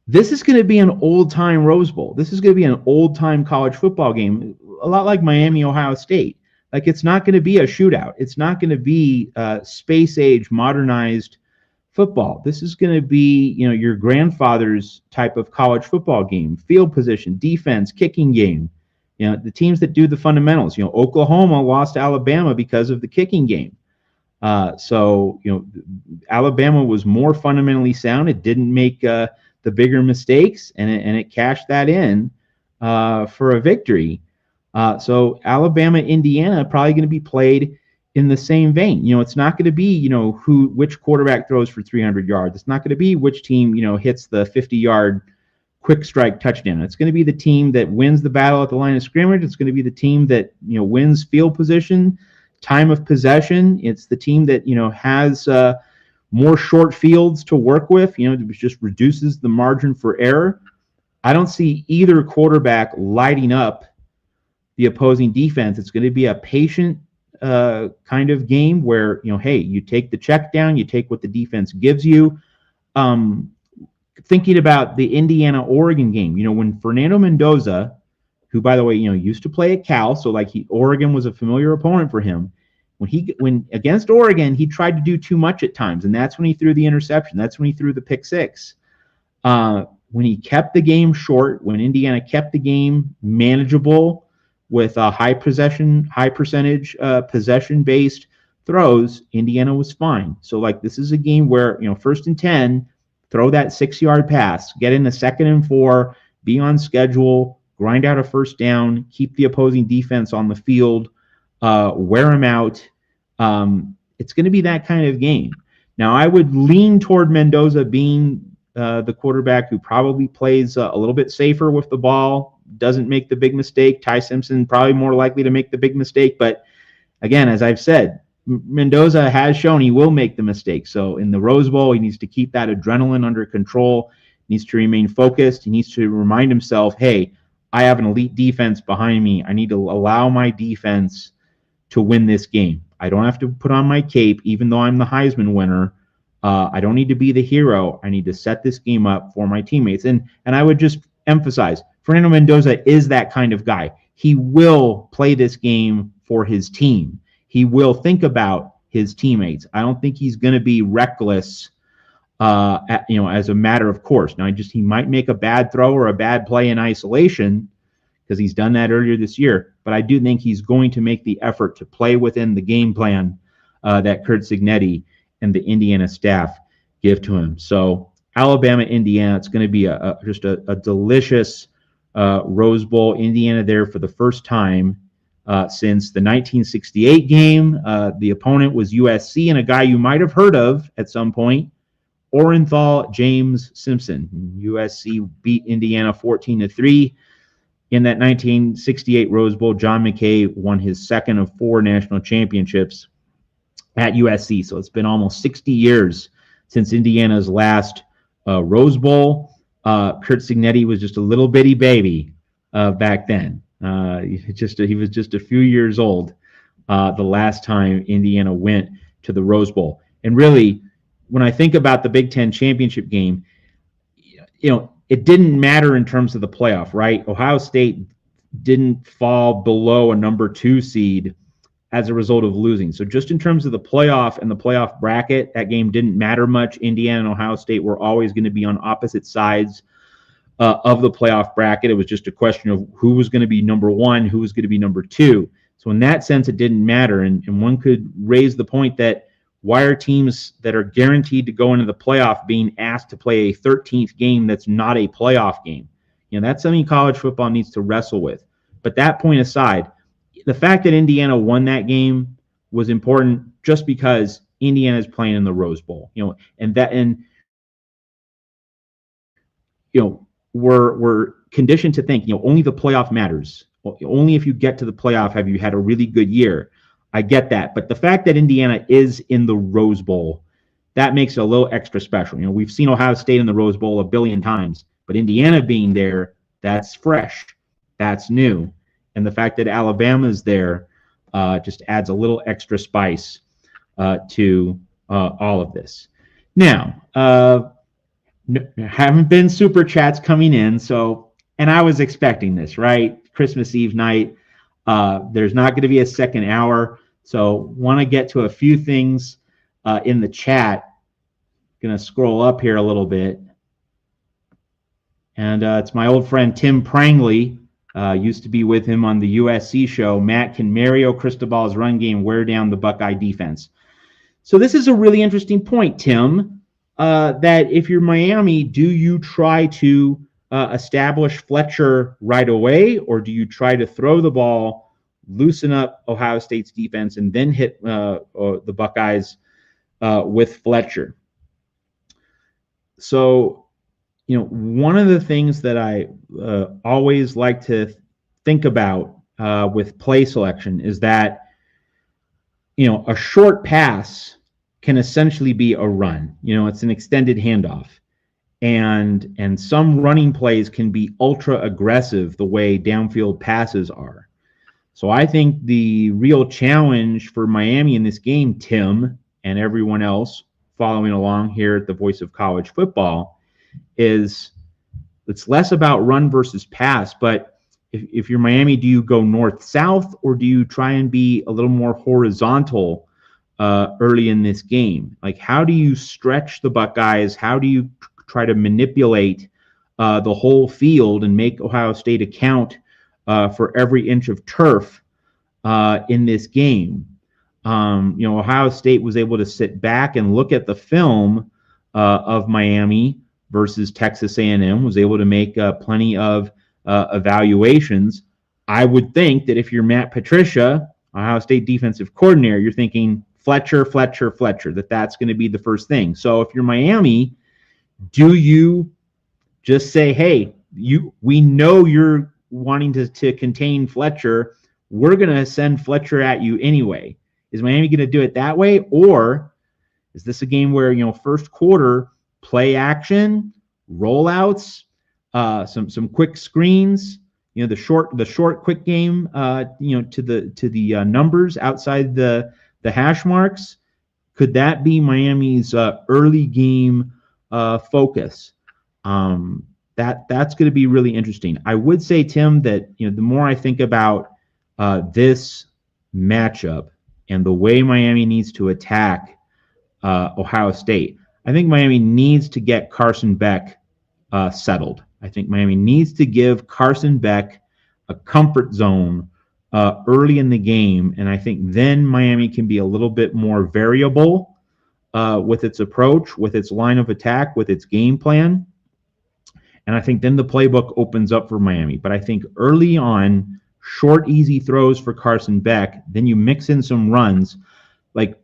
this is going to be an old-time Rose Bowl. This is going to be an old-time college football game, a lot like Miami, Ohio State. Like, it's not going to be a shootout. It's not going to be space-age, modernized football. This is going to be, your grandfather's type of college football game, field position, defense, kicking game. The teams that do the fundamentals. Oklahoma lost to Alabama because of the kicking game. So Alabama was more fundamentally sound. It didn't make the bigger mistakes, and it cashed that in for a victory. So Alabama, Indiana, probably going to be played in the same vein. It's not going to be, which quarterback throws for 300 yards. It's not going to be which team, hits the 50-yard quick strike touchdown. It's going to be the team that wins the battle at the line of scrimmage. It's going to be the team that, wins field position, time of possession. It's the team that, has more short fields to work with, it just reduces the margin for error. I don't see either quarterback lighting up the opposing defense. It's going to be a patient kind of game where, hey, you take the check down, you take what the defense gives you. Thinking about the Indiana-Oregon game, when Fernando Mendoza, who, by the way, used to play at Cal, so like Oregon was a familiar opponent for him. When against Oregon, he tried to do too much at times, and that's when he threw the interception. That's when he threw the pick six. When he kept the game short, when Indiana kept the game manageable with a high percentage possession-based throws, Indiana was fine. So like this is a game where 1st and 10, throw that 6-yard pass, get in the 2nd and 4, be on schedule, grind out a first down, keep the opposing defense on the field, wear them out. It's going to be that kind of game. Now, I would lean toward Mendoza being the quarterback who probably plays a little bit safer with the ball, doesn't make the big mistake. Ty Simpson probably more likely to make the big mistake. But again, as I've said, Mendoza has shown he will make the mistake. So in the Rose Bowl, he needs to keep that adrenaline under control. He needs to remain focused. He needs to remind himself, hey, I have an elite defense behind me. I need to allow my defense to win this game. I don't have to put on my cape, even though I'm the Heisman winner. I don't need to be the hero. I need to set this game up for my teammates. And I would just emphasize, Fernando Mendoza is that kind of guy. He will play this game for his team. He will think about his teammates. I don't think he's going to be reckless, as a matter of course. Now, he might make a bad throw or a bad play in isolation because he's done that earlier this year. but I do think he's going to make the effort to play within the game plan that Curt Cignetti and the Indiana staff give to him. So Alabama, Indiana, it's going to be just a delicious Rose Bowl. Indiana there for the first time since the 1968 game. The opponent was USC and a guy you might have heard of at some point, Orenthal James Simpson. USC beat Indiana 14-3. In that 1968 Rose Bowl, John McKay won his second of 4 national championships at USC. So it's been almost 60 years since Indiana's last Rose Bowl. Curt Cignetti was just a little bitty baby back then. He was just a few years old the last time Indiana went to the Rose Bowl. And really, when I think about the Big Ten championship game, it didn't matter in terms of the playoff, right? Ohio State didn't fall below a number 2 seed as a result of losing. So just in terms of the playoff and the playoff bracket, that game didn't matter much. Indiana and Ohio State were always going to be on opposite sides of the playoff bracket. It was just a question of who was going to be number 1, who was going to be number 2. So in that sense, it didn't matter. And one could raise the point that why are teams that are guaranteed to go into the playoff being asked to play a 13th game that's not a playoff game? That's something college football needs to wrestle with. But that point aside, the fact that Indiana won that game was important just because Indiana is playing in the Rose Bowl, we're conditioned to think, only the playoff matters. Only if you get to the playoff have you had a really good year. I get that. But the fact that Indiana is in the Rose Bowl, that makes it a little extra special. We've seen Ohio State in the Rose Bowl a billion times, but Indiana being there, that's fresh. That's new. And the fact that Alabama is there just adds a little extra spice to all of this. Now, haven't been super chats coming in, and I was expecting this, right? Christmas Eve night. There's not going to be a second hour, so want to get to a few things in the chat. Going to scroll up here a little bit. And it's my old friend Tim Prangley. Used to be with him on the USC show. Matt, can Mario Cristobal's run game wear down the Buckeye defense? So this is a really interesting point, Tim, that if you're Miami, do you try to establish Fletcher right away, or do you try to throw the ball, loosen up Ohio State's defense, and then hit the Buckeyes with Fletcher? So, one of the things that I always like to think about with play selection is that, a short pass can essentially be a run. It's an extended handoff. And some running plays can be ultra aggressive the way downfield passes are. So I think the real challenge for Miami in this game, Tim, and everyone else following along here at the Voice of College Football, is it's less about run versus pass, but if you're Miami, do you go north-south, or do you try and be a little more horizontal early in this game? Like, how do you stretch the Buckeyes? How do you try to manipulate the whole field and make Ohio State account for every inch of turf in this game? Ohio State was able to sit back and look at the film of Miami versus Texas A&M, was able to make plenty of evaluations. I would think that if you're Matt Patricia, Ohio State defensive coordinator, you're thinking Fletcher, that's going to be the first thing. So if you're Miami, do you just say, hey, we know you're wanting to contain Fletcher. We're going to send Fletcher at you anyway. Is Miami going to do it that way? Or is this a game where, first quarter, play action, rollouts, some quick screens, the short quick game, to the numbers outside the hash marks? Could that be Miami's early game focus? That's going to be really interesting. I would say, Tim, that the more I think about this matchup and the way Miami needs to attack Ohio State, I think Miami needs to get Carson Beck settled. I think Miami needs to give Carson Beck a comfort zone early in the game, and I think then Miami can be a little bit more variable with its approach, with its line of attack, with its game plan. And I think then the playbook opens up for Miami. But I think early on, short, easy throws for Carson Beck, then you mix in some runs, like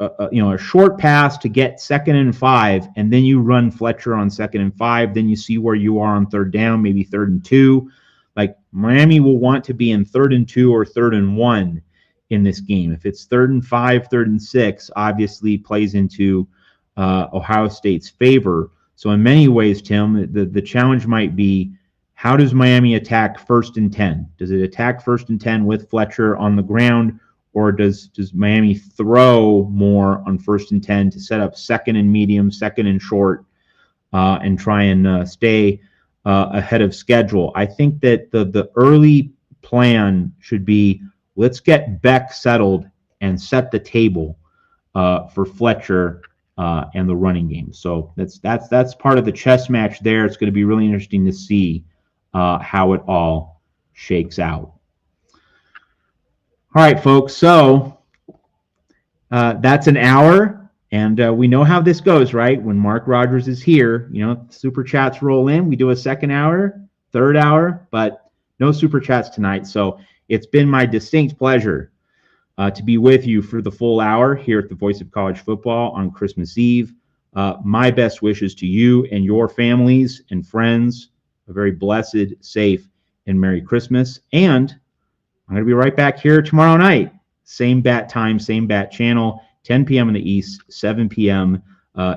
a short pass to get 2nd and 5, and then you run Fletcher on 2nd and 5. Then you see where you are on 3rd down, maybe 3rd and 2. Like Miami will want to be in 3rd and 2 or 3rd and 1 in this game. If it's 3rd and 5, 3rd and 6, obviously plays into Ohio State's favor. So in many ways, Tim, the challenge might be, how does Miami attack 1st and 10? Does it attack 1st and 10 with Fletcher on the ground, or does Miami throw more on 1st and 10 to set up 2nd and medium, 2nd and short, and try and stay ahead of schedule? I think that the early plan should be, let's get Beck settled and set the table for Fletcher and the running game. So that's part of the chess match there. It's going to be really interesting to see how it all shakes out. All right, folks. So that's an hour, and we know how this goes, right? When Mark Rogers is here, super chats roll in. We do a 2nd hour, 3rd hour, but no super chats tonight. So it's been my distinct pleasure to be with you for the full hour here at the Voice of College Football on Christmas Eve. My best wishes to you and your families and friends. A very blessed, safe, and Merry Christmas. And I'm going to be right back here tomorrow night. Same bat time, same bat channel, 10 p.m. in the East, 7 p.m.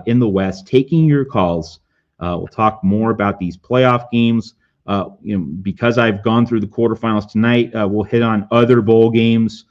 In the West, taking your calls. We'll talk more about these playoff games. Because I've gone through the quarterfinals tonight, we'll hit on other bowl games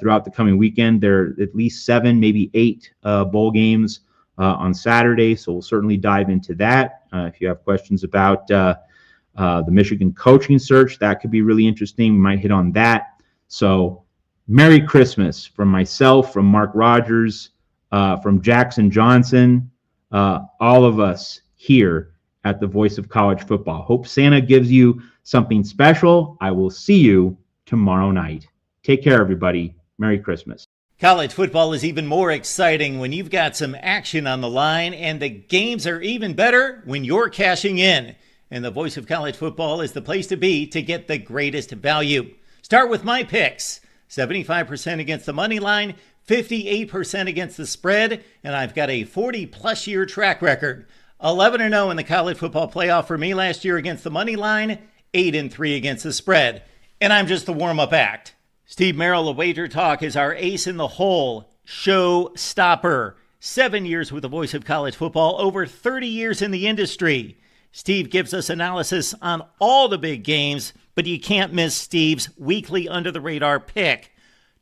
throughout the coming weekend. There are at least 7, maybe 8 bowl games on Saturday, so we'll certainly dive into that. If you have questions about the Michigan coaching search, that could be really interesting. We might hit on that. So Merry Christmas from myself, from Mark Rogers, from Jackson Johnson, all of us here at the Voice of College Football. Hope Santa gives you something special. I will see you tomorrow night. Take care, everybody. Merry Christmas. College football is even more exciting when you've got some action on the line, and the games are even better when you're cashing in. And the Voice of College Football is the place to be to get the greatest value. Start with my picks. 75% against the money line, 58% against the spread, and I've got a 40-plus year track record. 11-0 in the college football playoff for me last year against the money line, 8-3 against the spread. And I'm just the warm-up act. Steve Merrill of Wager Talk is our ace in the hole, show stopper. 7 years with the Voice of College Football, over 30 years in the industry. Steve gives us analysis on all the big games, but you can't miss Steve's weekly under-the-radar pick.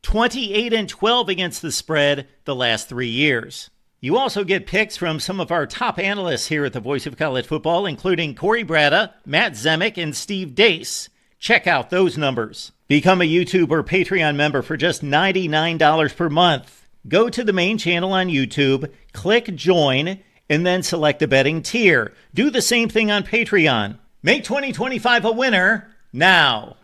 28-12 against the spread the last 3 years. You also get picks from some of our top analysts here at the Voice of College Football, including Corey Bratta, Matt Zemek, and Steve Dace. Check out those numbers. Become a YouTube or Patreon member for just $99 per month. Go to the main channel on YouTube, click Join, and then select a betting tier. Do the same thing on Patreon. Make 2025 a winner now.